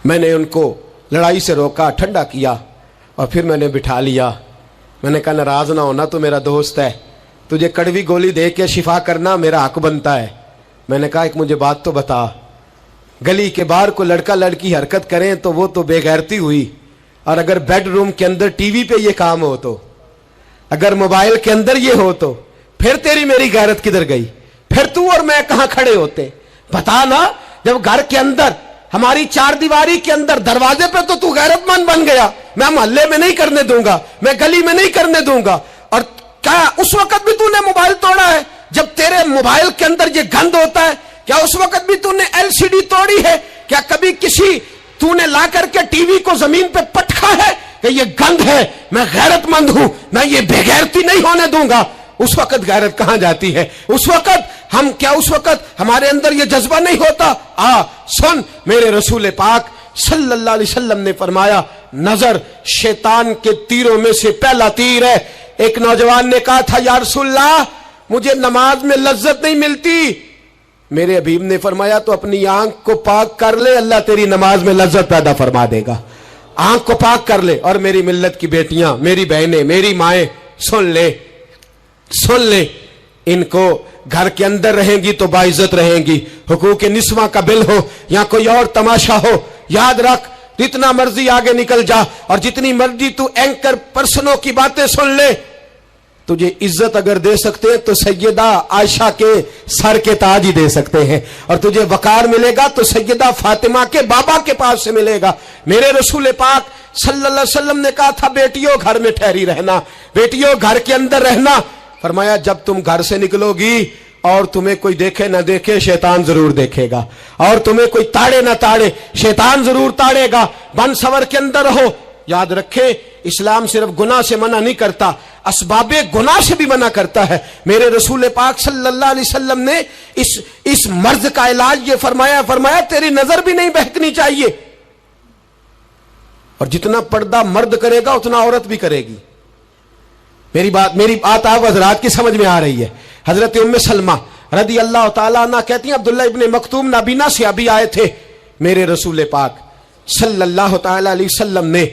میں نے ان کو لڑائی سے روکا, ٹھنڈا کیا اور پھر میں نے بٹھا لیا. میں نے کہا ناراض نہ ہونا, تو میرا دوست ہے, تجھے کڑوی گولی دے کے شفا کرنا میرا حق بنتا ہے. میں نے کہا ایک مجھے بات تو بتا, گلی کے باہر کو لڑکا لڑکی حرکت کریں تو وہ تو بے غیرتی ہوئی, اور اگر بیڈ روم کے اندر ٹی وی پہ یہ کام ہو تو, اگر موبائل کے اندر یہ ہو تو پھر تیری میری غیرت کدھر گئی؟ پھر تو اور میں کہاں کھڑے ہوتے؟ بتا نا. جب گھر کے اندر ہماری چار دیواری کے اندر دروازے پہ تو غیرت مند بن گیا, میں محلے میں نہیں کرنے دوں گا, میں گلی میں نہیں کرنے دوں گا. اور کیا اس وقت بھی تو نے موبائل توڑا ہے جب تیرے موبائل کے اندر یہ گند ہوتا ہے؟ کیا اس وقت بھی تو نے LCD توڑی ہے؟ کیا کبھی کسی تو نے لا کر کے ٹی وی کو زمین پہ پٹکا ہے کہ یہ گند ہے, میں غیرت مند ہوں, میں یہ بے غیرتی نہیں ہونے دوں گا؟ اس وقت غیرت کہاں جاتی ہے؟ اس وقت ہم کیا اس وقت ہمارے اندر یہ جذبہ نہیں ہوتا؟ سن, میرے رسول پاک صلی اللہ علیہ وسلم نے فرمایا نظر شیطان کے تیروں میں سے پہلا تیر ہے. ایک نوجوان نے کہا تھا یا رسول اللہ مجھے نماز میں لذت نہیں ملتی. میرے حبیب نے فرمایا تو اپنی آنکھ کو پاک کر لے, اللہ تیری نماز میں لذت پیدا فرما دے گا. آنکھ کو پاک کر لے. اور میری ملت کی بیٹیاں, میری بہنیں, میری مائیں, سن لے, ان کو گھر کے اندر رہیں گی تو باعزت رہیں گی. حقوق نسواں کا بل ہو یا کوئی اور تماشا ہو, یاد رکھ جتنا مرضی آگے نکل جا اور جتنی مرضی تو اینکر پرسنوں کی باتیں سن لے, تجھے عزت اگر دے سکتے ہیں تو سیدہ عائشہ کے سر کے تاج ہی دے سکتے ہیں, اور تجھے وقار ملے گا تو سیدہ فاطمہ کے بابا کے پاس سے ملے گا. میرے رسول پاک صلی اللہ علیہ وسلم نے کہا تھا بیٹیوں گھر میں ٹھہری رہنا, بیٹیوں گھر کے اندر رہنا. فرمایا جب تم گھر سے نکلو گی اور تمہیں کوئی دیکھے نہ دیکھے شیطان ضرور دیکھے گا, اور تمہیں کوئی تاڑے نہ تاڑے شیطان ضرور تاڑے گا. بن سور کے اندر رہو. یاد رکھے اسلام صرف گناہ سے منع نہیں کرتا, اسباب گناہ سے بھی منع کرتا ہے. میرے رسول پاک صلی اللہ علیہ وسلم نے اس مرض کا علاج یہ فرمایا تیری نظر بھی نہیں بہکنی چاہیے, اور جتنا پردہ مرد کرے گا اتنا عورت بھی کرے گی. میری بات آپ حضرات کی سمجھ میں آ رہی ہے؟ حضرت ام سلمہ رضی اللہ تعالیٰ عنہ کہتی ہیں عبداللہ ابن مکتوم نابینا سے ابھی آئے تھے, میرے رسول پاک صلی اللہ تعالیٰ علیہ وسلم نے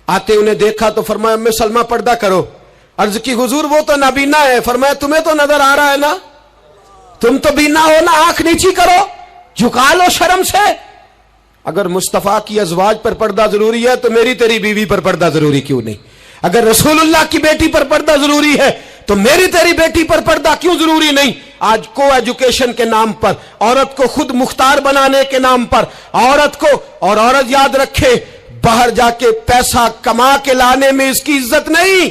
آتے انہیں دیکھا تو فرمایا ام سلمہ پردہ کرو. عرض کی حضور وہ تو نابینا ہے. فرمایا تمہیں تو نظر آ رہا ہے نا, تم تو بینا ہو نا, آنکھ نیچی کرو, جھکا لو شرم سے. اگر مصطفیٰ کی ازواج پر پردہ ضروری ہے تو میری تیری بیوی پر پردہ ضروری کیوں نہیں؟ اگر رسول اللہ کی بیٹی پر پردہ ضروری ہے تو میری تیری بیٹی پر پردہ کیوں ضروری نہیں؟ آج کو ایجوکیشن کے نام پر, عورت کو خود مختار بنانے کے نام پر عورت کو, اور عورت یاد رکھے باہر جا کے پیسہ کما کے لانے میں اس کی عزت نہیں,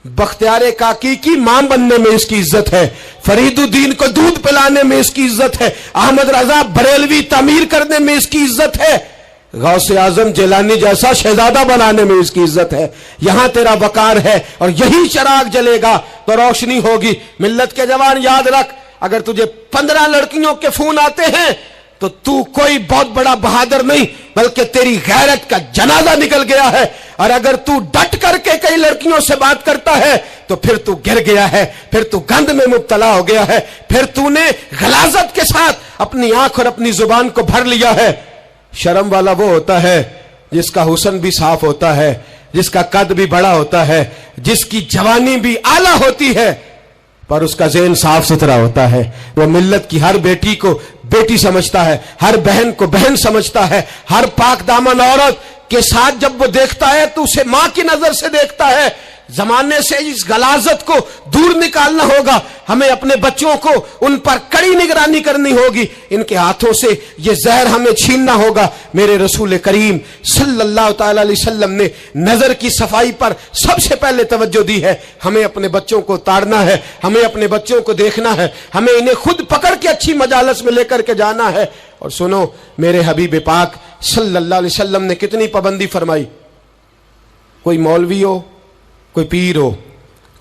بختیار کاکی کی ماں بننے میں اس کی عزت ہے, فرید الدین کو دودھ پلانے میں اس کی عزت ہے, احمد رضا بریلوی تعمیر کرنے میں اس کی عزت ہے, غوث اعظم جیلانی جیسا شہزادہ بنانے میں اس کی عزت ہے. یہاں تیرا وقار ہے اور یہی چراغ جلے گا تو روشنی ہوگی. ملت کے جوان یاد رکھ, اگر تجھے 15 لڑکیوں کے فون آتے ہیں تو کوئی بہت بڑا بہادر نہیں بلکہ تیری غیرت کا جنازہ نکل گیا ہے. اور اگر تو ڈٹ کر کے کئی لڑکیوں سے بات کرتا ہے تو پھر تو گر گیا ہے, پھر تو گند میں مبتلا ہو گیا ہے, پھر تو نے غلاظت کے ساتھ اپنی آنکھ اور اپنی زبان کو بھر لیا ہے. شرم والا وہ ہوتا ہے جس کا حسن بھی صاف ہوتا ہے, جس کا قد بھی بڑا ہوتا ہے, جس کی جوانی بھی اعلیٰ ہوتی ہے, پر اس کا ذہن صاف ستھرا ہوتا ہے. وہ ملت کی ہر بیٹی کو بیٹی سمجھتا ہے, ہر بہن کو بہن سمجھتا ہے. ہر پاک دامن عورت کے ساتھ جب وہ دیکھتا ہے تو اسے ماں کی نظر سے دیکھتا ہے. زمانے سے اس غلاظت کو دور نکالنا ہوگا. ہمیں اپنے بچوں کو ان پر کڑی نگرانی کرنی ہوگی. ان کے ہاتھوں سے یہ زہر ہمیں چھیننا ہوگا. میرے رسول کریم صلی اللہ تعالی علیہ وسلم نے نظر کی صفائی پر سب سے پہلے توجہ دی ہے. ہمیں اپنے بچوں کو تاڑنا ہے, ہمیں اپنے بچوں کو دیکھنا ہے, ہمیں انہیں خود پکڑ کے اچھی مجالس میں لے کر کے جانا ہے. اور سنو, میرے حبیب پاک صلی اللہ علیہ وسلم نے کتنی پابندی فرمائی. کوئی مولوی ہو, کوئی پیر ہو,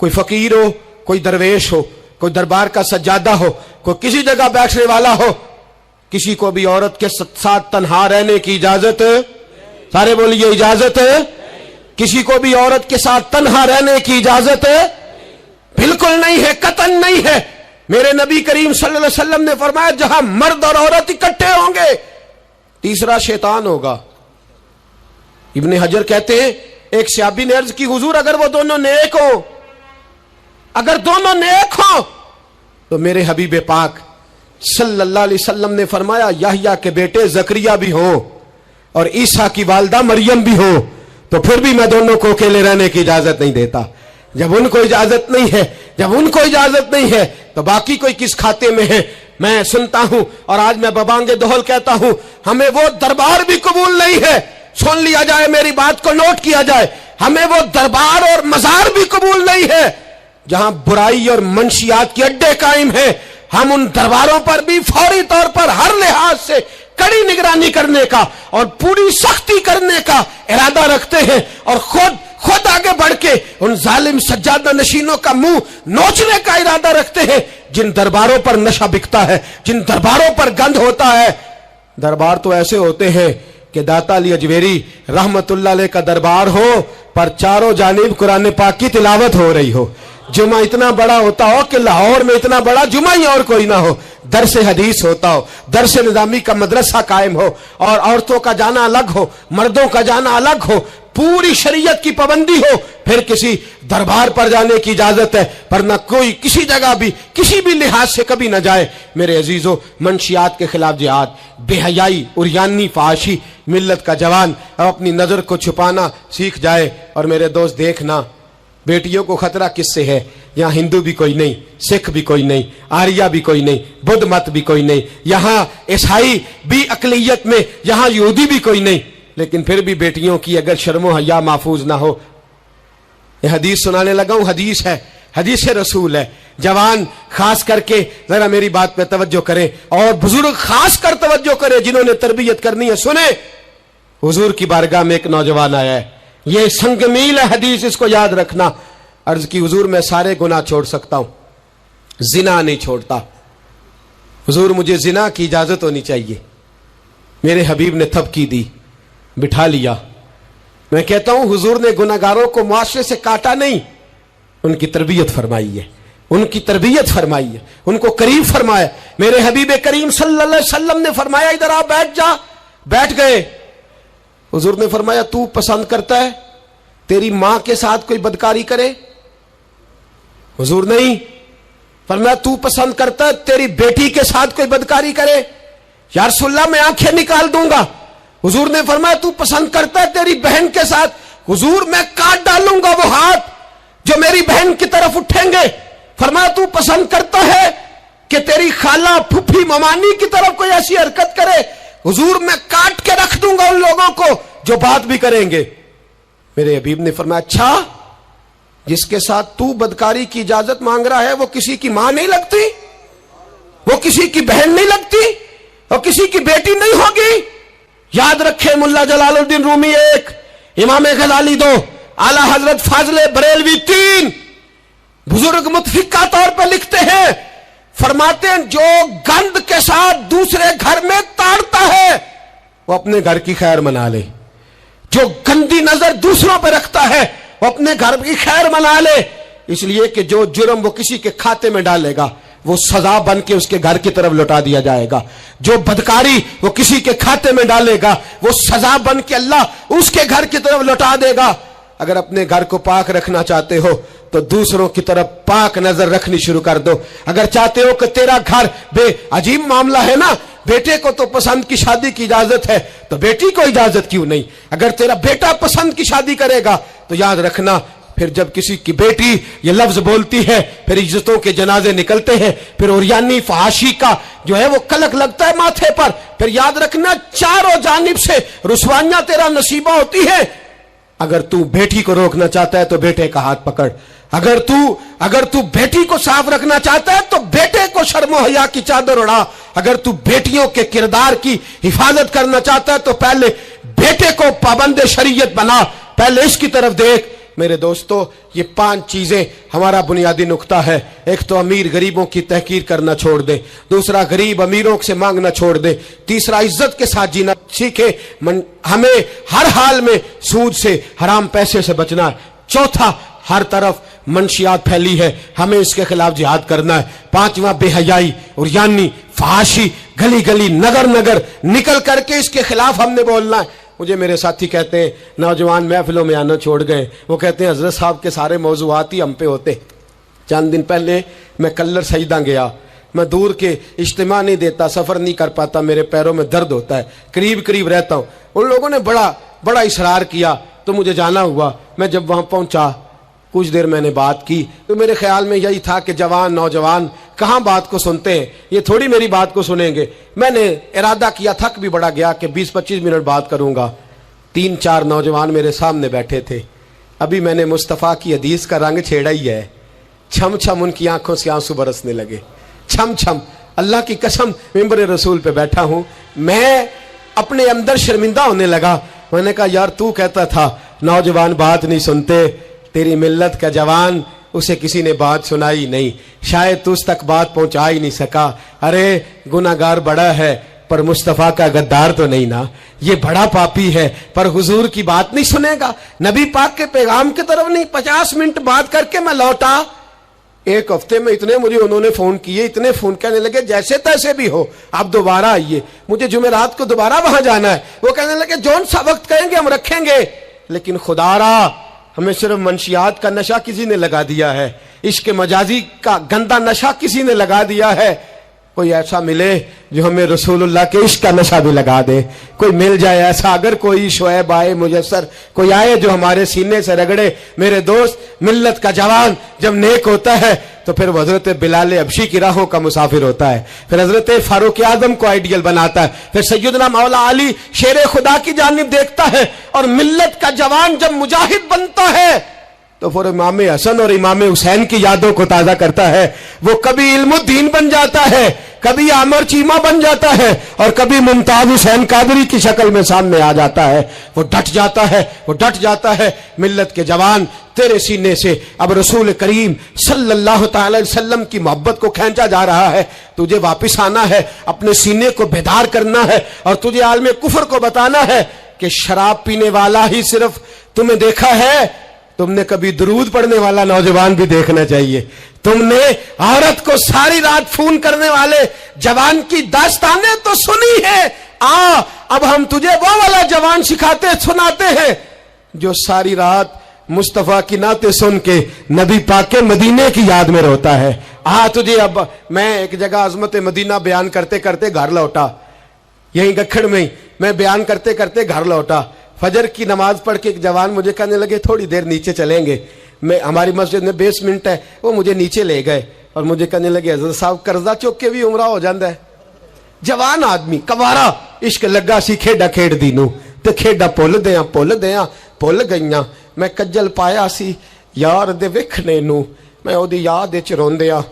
کوئی فقیر ہو, کوئی درویش ہو, کوئی دربار کا سجادہ ہو, کوئی کسی جگہ بیٹھنے والا ہو, کسی کو بھی عورت کے ساتھ تنہا رہنے کی اجازت, سارے بولیے اجازت, کسی کو بھی عورت کے ساتھ تنہا رہنے کی اجازت بالکل نہیں ہے, قطعاً نہیں ہے. میرے نبی کریم صلی اللہ علیہ وسلم نے فرمایا جہاں مرد اور عورت اکٹھے ہوں گے تیسرا شیطان ہوگا. ابن حجر کہتے ہیں ایک صحابی نے عرض کی حضور اگر وہ دونوں نیک ہوں, اگر دونوں نیک ہوں تو میرے حبیب پاک صلی اللہ علیہ وسلم نے فرمایا یحییٰ کے بیٹے زکریا بھی ہوں اور عیسیٰ کی والدہ مریم بھی ہوں تو پھر بھی میں دونوں کو اکیلے رہنے کی اجازت نہیں دیتا. جب ان کو اجازت نہیں ہے, جب ان کو اجازت نہیں ہے تو باقی کوئی کس کھاتے میں ہے. میں سنتا ہوں اور آج میں ببانگ دہل کہتا ہوں ہمیں وہ دربار بھی قبول نہیں ہے. سن لیا جائے, میری بات کو نوٹ کیا جائے, ہمیں وہ دربار اور مزار بھی قبول نہیں ہے جہاں برائی اور منشیات کے اڈے قائم ہیں. ہم ان درباروں پر بھی فوری طور پر ہر لحاظ سے کڑی نگرانی کرنے کا اور پوری سختی کرنے کا ارادہ رکھتے ہیں اور خود آگے بڑھ کے ان ظالم سجادہ نشینوں کا منہ نوچنے کا ارادہ رکھتے ہیں جن درباروں پر نشہ بکتا ہے, جن درباروں پر گند ہوتا ہے. دربار تو ایسے ہوتے ہیں کہ داتا علی اجویری رحمت اللہ علیہ کا دربار ہو پر چاروں جانب قرآن پاک کی تلاوت ہو رہی ہو. جمعہ اتنا بڑا ہوتا ہو کہ لاہور میں اتنا بڑا جمعہ ہی اور کوئی نہ ہو, درس حدیث ہوتا ہو, درس نظامی کا مدرسہ قائم ہو اور عورتوں کا جانا الگ ہو, مردوں کا جانا الگ ہو, پوری شریعت کی پابندی ہو, پھر کسی دربار پر جانے کی اجازت ہے پر نہ کوئی کسی جگہ بھی کسی بھی لحاظ سے کبھی نہ جائے. میرے عزیزو, منشیات کے خلاف جہاد, بے حیائی, عریانی, فحاشی, ملت کا جوان اب اپنی نظر کو چھپانا سیکھ جائے. اور میرے دوست دیکھنا, بیٹیوں کو خطرہ کس سے ہے؟ یہاں ہندو بھی کوئی نہیں, سکھ بھی کوئی نہیں, آریہ بھی کوئی نہیں, بدھ مت بھی کوئی نہیں, یہاں عیسائی بھی اقلیت میں, یہاں یہودی بھی کوئی نہیں, لیکن پھر بھی بیٹیوں کی اگر شرم و حیا محفوظ نہ ہو. یہ حدیث سنانے لگا ہوں, حدیث ہے, حدیث رسول ہے. جوان خاص کر کے ذرا میری بات پہ توجہ کریں اور بزرگ خاص کر توجہ کریں جنہوں نے تربیت کرنی ہے. سنیں, حضور کی بارگاہ میں ایک نوجوان آیا ہے, یہ سنگ میل ہے حدیث, اس کو یاد رکھنا. عرض کی حضور میں سارے گناہ چھوڑ سکتا ہوں, زنا نہیں چھوڑتا. حضور مجھے زنا کی اجازت ہونی چاہیے. میرے حبیب نے تھپکی دی, بٹھا لیا. میں کہتا ہوں حضور نے گناہگاروں کو معاشرے سے کاٹا نہیں, ان کی تربیت فرمائی ہے, ان کی تربیت فرمائی ہے, ان کو قریب فرمایا. میرے حبیب کریم صلی اللہ علیہ وسلم نے فرمایا ادھر آ, بیٹھ جا. بیٹھ گئے. حضور نے فرمایا تو پسند کرتا ہے تیری ماں کے ساتھ کوئی بدکاری کرے؟ حضور نہیں. فرمایا تو پسند کرتا ہے تیری بیٹی کے ساتھ کوئی بدکاری کرے؟ یا رسول اللہ میں آنکھیں نکال دوں گا. حضور نے فرمایا تو پسند کرتا ہے تیری بہن کے ساتھ؟ حضور میں کاٹ ڈالوں گا وہ ہاتھ جو میری بہن کی طرف اٹھیں گے. فرمایا تو پسند کرتا ہے کہ تیری خالہ, پھپھی, ممانی کی طرف کوئی ایسی حرکت کرے؟ حضور میں کاٹ کے رکھ دوں گا ان لوگوں کو جو بات بھی کریں گے. میرے حبیب نے فرمایا اچھا, جس کے ساتھ تو بدکاری کی اجازت مانگ رہا ہے وہ کسی کی ماں نہیں لگتی, وہ کسی کی بہن نہیں لگتی, اور کسی کی بیٹی نہیں ہوگی؟ یاد رکھے, ملا جلال الدین رومی 1, امام غزالی 2, اعلی حضرت فاضل بریلوی 3, بزرگ متفقہ طور پر لکھتے ہیں, فرماتے ہیں جو گند کے ساتھ دوسرے گھر میں تاڑتا ہے وہ اپنے گھر کی خیر منا لے. جو گندی نظر دوسروں پہ رکھتا ہے وہ اپنے گھر کی خیر منا لے. اس لیے کہ جو جرم وہ کسی کے کھاتے میں ڈالے گا وہ سزا بن کے اس کے گھر کی طرف لوٹا دیا جائے گا. جو بدکاری وہ کسی کے کھاتے میں ڈالے گا وہ سزا بن کے اللہ اس کے گھر کی طرف لوٹا دے گا. اگر اپنے گھر کو پاک رکھنا چاہتے ہو تو دوسروں کی طرف پاک نظر رکھنی شروع کر دو. اگر چاہتے ہو کہ تیرا گھر بے عجیب معاملہ ہے نا, بیٹے کو تو پسند کی شادی کی اجازت ہے تو بیٹی کو اجازت کیوں نہیں؟ اگر تیرا بیٹا پسند کی شادی کرے گا تو یاد رکھنا پھر جب کسی کی بیٹی یہ لفظ بولتی ہے پھر عزتوں کے جنازے نکلتے ہیں، پھر اوریانی فحاشی کا جو ہے وہ کلک لگتا ہے ماتھے پر، پھر یاد رکھنا چاروں جانب سے رسوائیاں تیرا نصیبہ ہوتی ہے۔ اگر تو بیٹی کو روکنا چاہتا ہے تو بیٹے کا ہاتھ پکڑ، اگر تو بیٹی کو صاف رکھنا چاہتا ہے تو بیٹے کو شرم و حیا کی چادر اڑا، اگر تو بیٹیوں کے کردار کی حفاظت کرنا چاہتا ہے تو پہلے بیٹے کو پابند شریعت بنا، پہلے اس کی طرف دیکھ۔ میرے دوستو، یہ 5 چیزیں ہمارا بنیادی نقطہ ہے۔ ایک تو امیر غریبوں کی تحقیر کرنا چھوڑ دے، دوسرا غریب امیروں سے مانگنا چھوڑ دے، تیسرا عزت کے ساتھ جینا سیکھے، ہمیں ہر حال میں سود سے حرام پیسے سے بچنا ہے، چوتھا ہر طرف منشیات پھیلی ہے، ہمیں اس کے خلاف جہاد کرنا ہے، پانچواں بے حیائی اور یعنی فحاشی گلی گلی نگر نگر نکل کر کے اس کے خلاف ہم نے بولنا ہے۔ مجھے میرے ساتھی کہتے ہیں نوجوان محفلوں میں آنا چھوڑ گئے، وہ کہتے ہیں حضرت صاحب کے سارے موضوعات ہی ہم پہ ہوتے۔ چند دن پہلے میں کلر سجدہ گیا، میں دور کے اجتماع نہیں دیتا، سفر نہیں کر پاتا، میرے پیروں میں درد ہوتا ہے، قریب رہتا ہوں۔ ان لوگوں نے بڑا اصرار کیا تو مجھے جانا ہوا۔ میں جب وہاں پہنچا کچھ دیر میں نے بات کی تو میرے خیال میں یہی تھا کہ نوجوان کہاں بات کو سنتے ہیں، یہ تھوڑی میری بات کو سنیں گے۔ میں نے ارادہ کیا، تھک بھی بڑا گیا کہ 20-25 منٹ بات کروں گا۔ 3-4 نوجوان میرے سامنے بیٹھے تھے، ابھی میں نے مصطفیٰ کی حدیث کا رنگ چھیڑا ہی ہے، چھم چھم ان کی آنکھوں سے آنسو برسنے لگے، چھم چھم۔ اللہ کی قسم ممبر رسول پہ بیٹھا ہوں، میں اپنے اندر شرمندہ ہونے لگا۔ میں نے کہا یار تو کہتا تھا نوجوان بات نہیں سنتے، تیری ملت کا جوان اسے کسی نے بات سنائی نہیں، شاید تو اس تک بات پہنچا ہی نہیں سکا۔ ارے گناہگار بڑا ہے پر مصطفیٰ کا غدار تو نہیں نا، یہ بڑا پاپی ہے پر حضور کی بات نہیں سنے گا، نبی پاک کے پیغام کی طرف نہیں۔ 50 منٹ بات کر کے میں لوٹا، ایک ہفتے میں اتنے مجھے انہوں نے فون کیے، اتنے فون کہنے لگے جیسے تیسے بھی ہو آپ دوبارہ آئیے، مجھے جمعرات کو دوبارہ وہاں جانا ہے۔ وہ کہنے لگے جون سا وقت کہیں گے ہم رکھیں گے، لیکن خدا را ہمیں صرف منشیات کا نشہ کسی نے لگا دیا ہے، عشق مجازی کا گندا نشہ کسی نے لگا دیا ہے۔ کوئی ایسا ملے جو ہمیں رسول اللہ کے عشق کا نشہ بھی لگا دے، کوئی مل جائے ایسا، اگر کوئی شعیب آئے میسر، کوئی آئے جو ہمارے سینے سے رگڑے۔ میرے دوست، ملت کا جوان جب نیک ہوتا ہے تو پھر وہ حضرت بلال حبشی کی راہوں کا مسافر ہوتا ہے، پھر حضرت فاروق اعظم کو آئیڈیل بناتا ہے، پھر سیدنا مولا علی شیر خدا کی جانب دیکھتا ہے، اور ملت کا جوان جب مجاہد بنتا ہے تو پھر امام حسن اور امام حسین کی یادوں کو تازہ کرتا ہے۔ وہ کبھی علم الدین بن جاتا ہے، کبھی عامر چیمہ بن جاتا ہے، اور کبھی ممتاز حسین قادری کی شکل میں سامنے آ جاتا ہے۔ وہ ڈٹ جاتا ہے۔ ملت کے جوان، تیرے سینے سے اب رسول کریم صلی اللہ تعالی وسلم کی محبت کو کھینچا جا رہا ہے، تجھے واپس آنا ہے، اپنے سینے کو بیدار کرنا ہے، اور تجھے عالم کفر کو بتانا ہے کہ شراب پینے والا ہی صرف تمہیں دیکھا ہے، تم نے کبھی درود پڑھنے والا نوجوان بھی دیکھنا چاہیے۔ تم نے عورت کو ساری رات فون کرنے والے جوان کی داستانیں تو سنی ہے، اب ہم تجھے وہ والا جوان سناتے ہیں جو ساری رات مصطفیٰ کی نعتیں سن کے نبی پاک کے مدینے کی یاد میں روتا ہے۔ تجھے اب میں ایک جگہ عظمت مدینہ بیان کرتے کرتے گھر لوٹا، یہیں گکھڑ میں میں بیان کرتے کرتے گھر لوٹا، فجر کی نماز پڑھ کے ایک جوان مجھے کہنے لگے تھوڑی دیر نیچے چلیں گے، ہماری مسجد میں بیسمنٹ ہے، وہ مجھے نیچے لے گئے اور مجھے کہنے لگے حضرت صاحب قرضہ چوک کے بھی عمرہ ہو جاندہ ہے۔ جوان آدمی کوارا عشق لگا سی کھیڈا کھیڑ دینو تے کھیڈا پھول گئیاں، میں کجل پایا سی یار دے ویکھنے نو، میں او دی یاد وچ روندیاں۔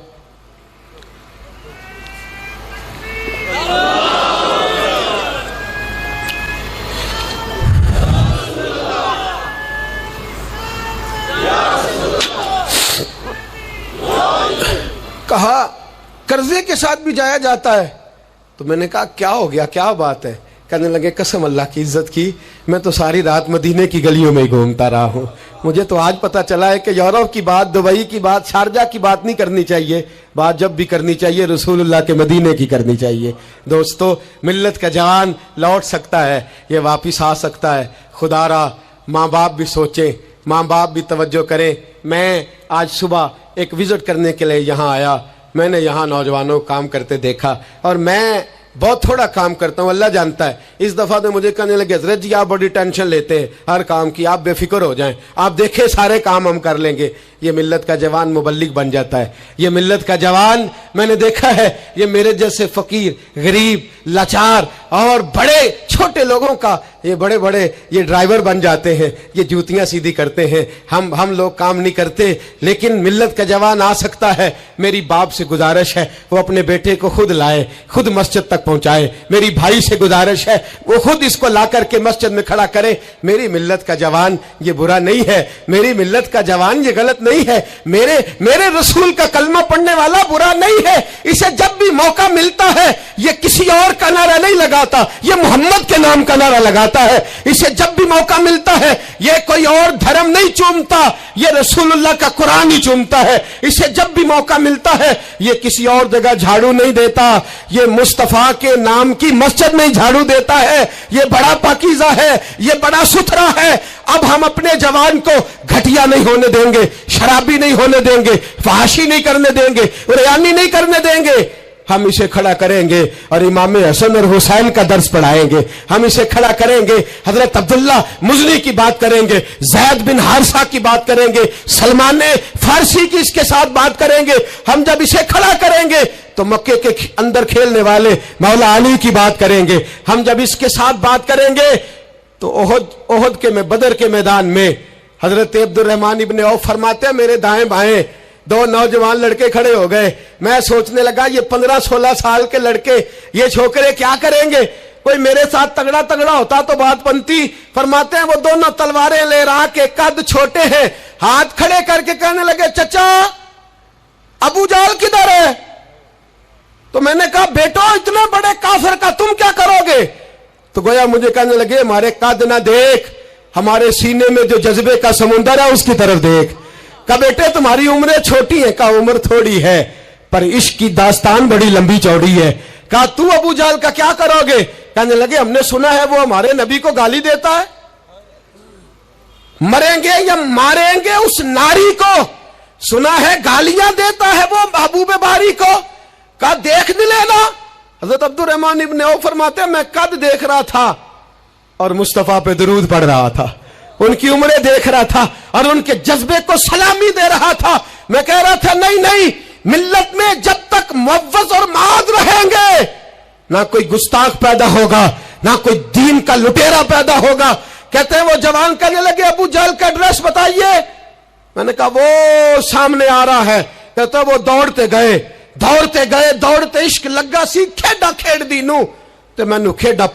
کہا قرضے کے ساتھ بھی جایا جاتا ہے، تو میں نے کہا کیا ہو گیا، کیا بات ہے؟ کہنے لگے قسم اللہ کی عزت کی، میں تو ساری رات مدینے کی گلیوں میں گھومتا رہا ہوں، مجھے تو آج پتا چلا ہے کہ یورپ کی بات، دبئی کی بات، شارجہ کی بات نہیں کرنی چاہیے، بات جب بھی کرنی چاہیے رسول اللہ کے مدینے کی کرنی چاہیے۔ دوستو، ملت کا جوان لوٹ سکتا ہے، یہ واپس آ سکتا ہے۔ خدا را ماں باپ بھی سوچیں، ماں باپ بھی توجہ کریں۔ میں آج صبح ایک وزٹ کرنے کے لیے یہاں آیا، میں نے یہاں نوجوانوں کو کام کرتے دیکھا، اور میں बहुत थोड़ा काम करता हूँ, अल्लाह जानता है। इस दफा तो मुझे कहने लगे हजरत जी आप बड़ी टेंशन लेते हैं हर काम की, आप बेफिक्र हो जाएं, आप देखें सारे काम हम कर लेंगे। ये मिल्लत का जवान मुबल्लिग बन जाता है। ये मिल्लत का जवान मैंने देखा है, ये मेरे जैसे फकीर, गरीब, लाचार और बड़े छोटे लोगों का ये बड़े बड़े ये ड्राइवर बन जाते हैं, ये जूतियां सीधी करते हैं। हम लोग काम नहीं करते, लेकिन मिल्लत का जवान आ सकता है। मेरी बाप से गुजारिश है वो अपने बेटे को खुद लाए, खुद मस्जिद तक पहुंचाए। मेरी भाई से गुजारिश है वो खुद इसको ला करके मस्जिद में खड़ा करे। मेरी मिल्लत का जवान ये बुरा नहीं है, मेरी मिल्लत का जवान ये गलत नहीं है, मेरे रसूल का कलमा पढ़ने वाला बुरा नहीं है। इसे जब भी मौका मिलता है ये किसी और का नारा नहीं लगाता, ये मोहम्मद के नाम का नारा लगाता है। इसे जब भी मौका मिलता है ये कोई और धर्म नहीं चूमता, ये रसूलुल्लाह का कुरान ही चूमता है। इसे जब भी मौका मिलता है ये किसी और जगह झाड़ू नहीं देता, ये मुस्तफा के नाम की मस्जिद में झाड़ू देता है। ये बड़ा पाकीज़ा है, ये बड़ा सुथरा है। अब हम अपने जवान को घटिया नहीं होने देंगे, शराबी नहीं होने देंगे, फहाशी नहीं करने देंगे, रियानी नहीं करने देंगे। हम इसे खड़ा करेंगे और इमाम हसन और हुसैन का दर्स पढ़ाएंगे। हम इसे खड़ा करेंगे, हजरत अब्दुल्ला मुजनी की बात करेंगे, ज़ैद बिन हारिसा की बात करेंगे, सलमान फारसी की इसके साथ बात करेंगे। हम जब इसे खड़ा करेंगे तो मक्के के अंदर खेलने वाले मौला अली की बात करेंगे। हम जब इसके साथ बात करेंगे तो ओहद के में बदर के मैदान में हजरत अब्दुर्रहमान इब्ने औफ फरमाते हैं मेरे दाएं बाएं दो नौजवान लड़के खड़े हो गए। मैं सोचने लगा ये 15-16 साल के लड़के, ये छोकरे क्या करेंगे? कोई मेरे साथ तगड़ा तगड़ा होता तो बात बनती। फरमाते हैं वो दोनों तलवारें ले रहा के कद छोटे हैं, हाथ खड़े करके कहने लगे चचा अबू जाल किधर है? तो मैंने कहा बेटो इतने बड़े काफिर का तुम क्या करोगे? तो गोया मुझे कहने लगे हमारे कद ना देख, हमारे सीने में जो जज्बे का समुंदर है उसकी तरफ देख। कहा बेटे तुम्हारी उम्रें छोटी है, कहा उम्र थोड़ी है पर इश्क की दास्तान बड़ी लंबी चौड़ी है। कहा तू अबू जाल का क्या करोगे? कहने लगे हमने सुना है वो हमारे नबी को गाली देता है, मरेंगे या मारेंगे उस नारी को, सुना है गालियां देता है वो महबूब बारी को। कहा देख नहीं लेना। हजरत अब्दुर्रहमान इब्ने औफ फरमाते हैं मैं कद देख रहा था और मुस्तफा पे दरूद पढ़ रहा था, उनकी उम्रें देख रहा था और उनके जज्बे को सलामी दे रहा था। मैं कह रहा था नहीं नहीं, मिल्लत में जब तक मुअव्वज़ और माद रहेंगे ना कोई गुस्ताख पैदा होगा, ना कोई दीन का लुटेरा पैदा होगा। कहते हैं वो जवान कहने लगे अबू जहल का एड्रेस बताइए। मैंने कहा वो सामने आ रहा है। कहते वो दौड़ते गए दौड़ते इश्क लगा सी खेडा खेड दी नू ते मैनू खेडा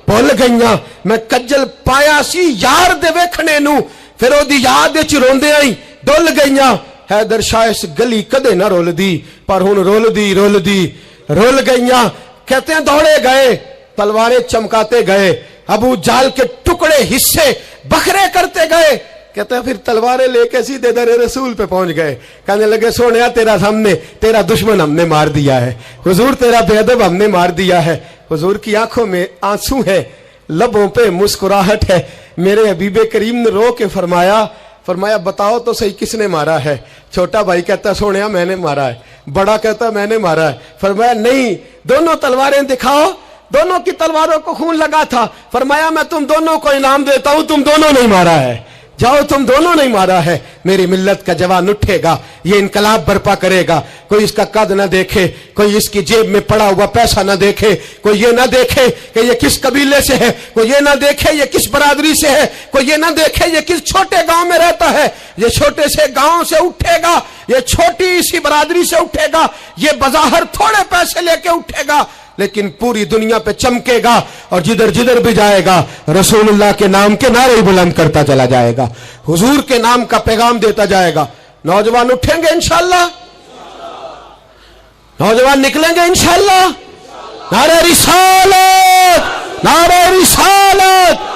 भुल गईयां। मैं कज्जल पाया सी यार दे वेखणे नू, फिर ओदी याद विच रोंदे आई डुल गईयां। हैदर शाह इस गली कदे ना रुलदी पर हुण रुल गईयां। कहते हैं दौड़े गए, तलवारें चमकाते गए, अबू जाल के टुकड़े हिस्से बखरे करते गए। कहते हैं फिर तलवारें लेके सीधे दरे रसूल पे पहुंच गए। कहने लगे सोनिया तेरा सामने तेरा दुश्मन हमने मार दिया है, हुजूर तेरा बेअदब हमने मार दिया है। हुजूर की आंखों में आंसू है, लबों पे मुस्कुराहट है। मेरे हबीबे करीम ने रो के फरमाया बताओ तो सही किसने मारा है? छोटा भाई कहता सोनिया मैंने मारा है, बड़ा कहता मैंने मारा है। फरमाया नहीं, दोनों तलवारें दिखाओ। दोनों की तलवारों को खून लगा था। फरमाया मैं तुम दोनों को इनाम देता हूं, तुम दोनों नहीं मारा है, जाओ तुम दोनों नहीं मारा है। मेरी मिल्लत का जवान उठेगा, ये इनकलाब बर्पा करेगा। कोई इसका कद ना देखे, कोई इसकी जेब में पड़ा हुआ पैसा ना देखे, कोई ये ना देखे कि ये किस कबीले से है, कोई ये ना देखे ये किस बरादरी से है, कोई ये ना देखे ये किस छोटे गांव में रहता है। ये छोटे से गांव से उठेगा, ये छोटी सी बरादरी से उठेगा, ये बज़ाहिर थोड़े पैसे लेके उठेगा लेकिन पूरी दुनिया पे चमकेगा और जिधर जिधर भी जाएगा रसूलुल्लाह के नाम के नारे बुलंद करता चला जाएगा, हुजूर के नाम का पैगाम देता जाएगा। नौजवान उठेंगे इंशाअल्लाह, नौजवान निकलेंगे इंशाअल्लाह। नारे रिसालत, नारे रिसालत,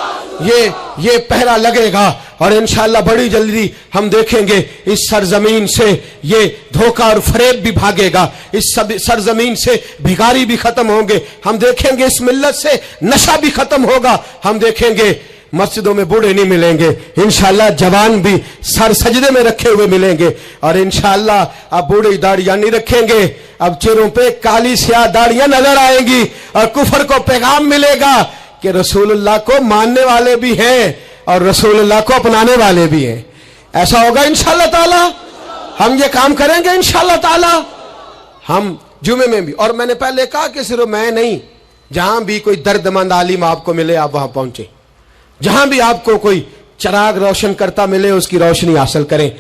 ये पहरा लगेगा और इंशाअल्लाह बड़ी जल्दी हम देखेंगे इस सरजमीन से ये धोखा और फरेब भी भागेगा, इस सरजमीन से भिखारी भी खत्म होंगे। हम देखेंगे इस मिल्लत से नशा भी खत्म होगा। हम देखेंगे मस्जिदों में बूढ़े नहीं मिलेंगे, इंशाअल्लाह जवान भी सर सजदे में रखे हुए मिलेंगे और इंशाअल्लाह आप बूढ़े दाढ़ियां नहीं रखेंगे, अब चेहरों पे काली स्याह दाढ़ियां नजर आएंगी और कुफर को पैगाम मिलेगा कि रसूलुल्लाह को मानने वाले भी हैं और रसूलुल्लाह को अपनाने वाले भी हैं। ऐसा होगा इंशाअल्लाह ताला, हम ये काम करेंगे इंशाअल्लाह ताला। हम जुमे में भी, और मैंने पहले कहा कि सिर्फ मैं नहीं, जहां भी कोई दर्दमंद आलिम आपको मिले आप वहां पहुंचे, जहां भी आपको कोई चराग रोशन करता मिले उसकी रोशनी हासिल करें।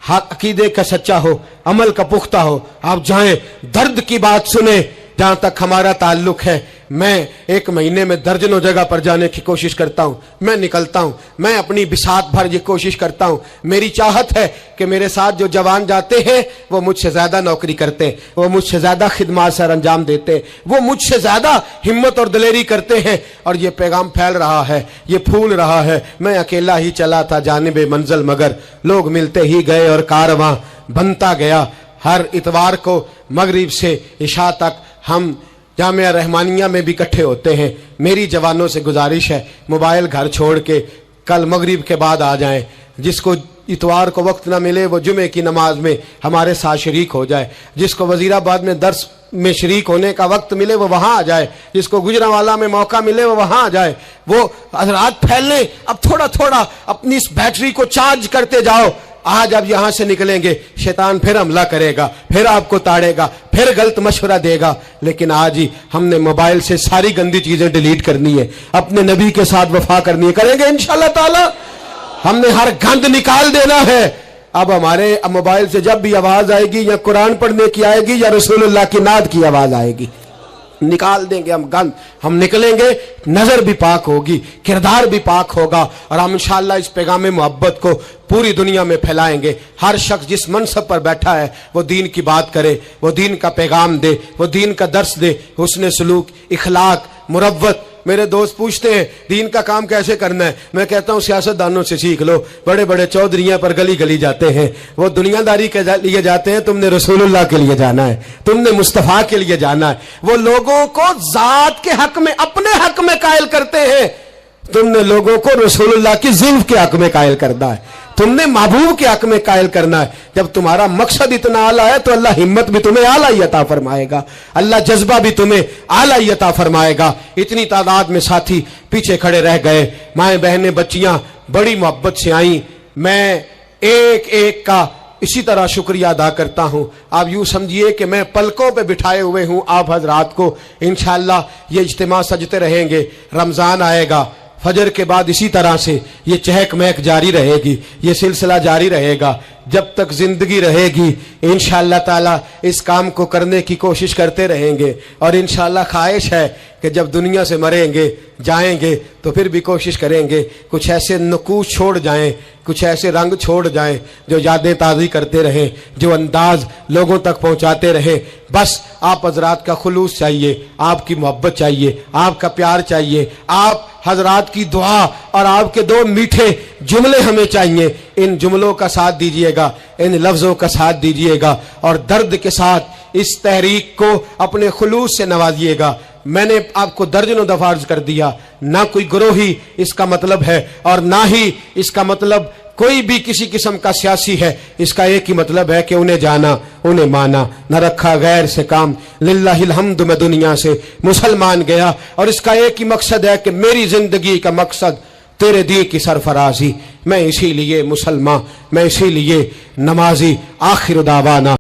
अकीदे का सच्चा हो, अमल का पुख्ता हो, आप जाएं, दर्द की बात सुने। जहां तक हमारा ताल्लुक है, मैं एक महीने में दर्जनों जगह पर जाने की कोशिश करता हूं, मैं निकलता हूं, मैं अपनी बिसात भर ये कोशिश करता हूं। मेरी चाहत है कि मेरे साथ जो जवान जाते हैं वो मुझसे ज्यादा नौकरी करते हैं, वो मुझसे ज्यादा खिदमत सर अंजाम देते हैं, वो मुझसे ज्यादा हिम्मत और दिलेरी करते हैं, और ये पैगाम फैल रहा है, ये फूल रहा है। मैं अकेला ही चला था जानिबे मंजिल, मगर लोग मिलते ही गए और कारवां बनता गया। हर इतवार को मगरिब से इशा तक हम जामिया रहमानिया में भी इकट्ठे होते हैं। मेरी जवानों से गुजारिश है, मोबाइल घर छोड़ के कल मगरिब के बाद आ जाएं। जिसको इतवार को वक्त ना मिले वो जुमे की नमाज में हमारे साथ शरीक हो जाए, जिसको वजीराबाद में दर्स में शरीक होने का वक्त मिले वो वहां आ जाए, जिसको गुजरांवाला में मौका मिले वो वहां आ जाए। वो हज़रात फैलने, अब थोड़ा थोड़ा अपनी इस बैटरी को चार्ज करते जाओ। आज अब यहां से निकलेंगे, शैतान फिर हमला करेगा, फिर आपको ताड़ेगा, फिर गलत मशवरा देगा, लेकिन आज ही हमने मोबाइल से सारी गंदी चीजें डिलीट करनी है, अपने नबी के साथ वफा करनी है, करेंगे इंशाअल्लाह ताला। हमने हर गंद निकाल देना है। अब हमारे मोबाइल से जब भी आवाज आएगी, या कुरान पढ़ने की आएगी या रसूलुल्लाह की नात की आवाज आएगी, निकाल देंगे हम गंद। हम निकलेंगे, नजर भी पाक होगी, किरदार भी पाक होगा, और हम इंशाअल्लाह इस पैगाम मोहब्बत को पूरी दुनिया में फैलाएंगे। हर शख्स जिस मनसब पर बैठा है वो दीन की बात करे, वो दीन का पैगाम दे, वो दीन का दर्स दे, हुस्न सलूक, इखलाक, मुरव्वत। मेरे दोस्त पूछते हैं दीन का काम कैसे करना है, मैं कहता हूं सियासतदानों से सीख लो। बड़े बड़े चौधरियां पर गली गली जाते हैं, वो दुनियादारी के लिए जाते हैं, तुमने रसूलुल्लाह के लिए जाना है, तुमने मुस्तफा के लिए जाना है। वो लोगों को जात के हक में, अपने हक में कायल करते हैं, तुमने लोगों को रसूलुल्लाह की ज़ुल्फ़ के हक में कायल करना है, तुमने महबूब के हक में कायल करना है। जब तुम्हारा मकसद इतना आला है तो अल्लाह हिम्मत भी तुम्हें आला ही अता फरमाएगा, अल्लाह जज्बा भी तुम्हें आला ही अता फरमाएगा। इतनी तादाद में साथी पीछे खड़े रह गए, माएँ बहनें बच्चियां बड़ी मोहब्बत से आई। मैं एक एक का इसी तरह शुक्रिया अदा करता हूं। आप यूं समझिए कि मैं पलकों पे बिठाए हुए हूं आप हजरात को। इंशाअल्लाह ये इज्तिमा सजते रहेंगे, रमजान आएगा, फजर के बाद इसी तरह से ये चहक महक जारी रहेगी, ये सिलसिला जारी रहेगा जब तक जिंदगी रहेगी। इंशाअल्लाह ताला इस काम को करने की कोशिश करते रहेंगे, और इंशाअल्लाह ख्वाहिश है कि जब दुनिया से मरेंगे जाएंगे तो फिर भी कोशिश करेंगे कुछ ऐसे नकूश छोड़ जाएं, कुछ ऐसे रंग छोड़ जाएं जो यादें ताज़ी करते रहें, जो अंदाज लोगों तक पहुंचाते रहें। बस आप हजरात का खुलूस चाहिए, आपकी मोहब्बत चाहिए, आपका प्यार चाहिए, आप हजरात की दुआ और आपके दो मीठे जुमले हमें चाहिए। इन जुमलों का साथ दीजिएगा, इन लफ्जों का साथ दीजिएगा, और दर्द के साथ इस तहरीक को अपने खुलूस से नवाजिएगा। मैंने आपको दर्जनों दफा अर्ज कर दिया, ना कोई ग्रोही इसका मतलब है, और ना ही इसका मतलब कोई भी किसी किस्म का सियासी है। इसका एक ही मतलब है कि उन्हें जाना, उन्हें माना, न रखा गैर से काम। लिल्लाहिल हम्द, मैं दुनिया से मुसलमान गया, और इसका एक ही मकसद है कि मेरी जिंदगी का मकसद तेरे दी की सरफराजी। मैं इसीलिए मुसलमान, मैं इसीलिए नमाजी। आखिर दावाना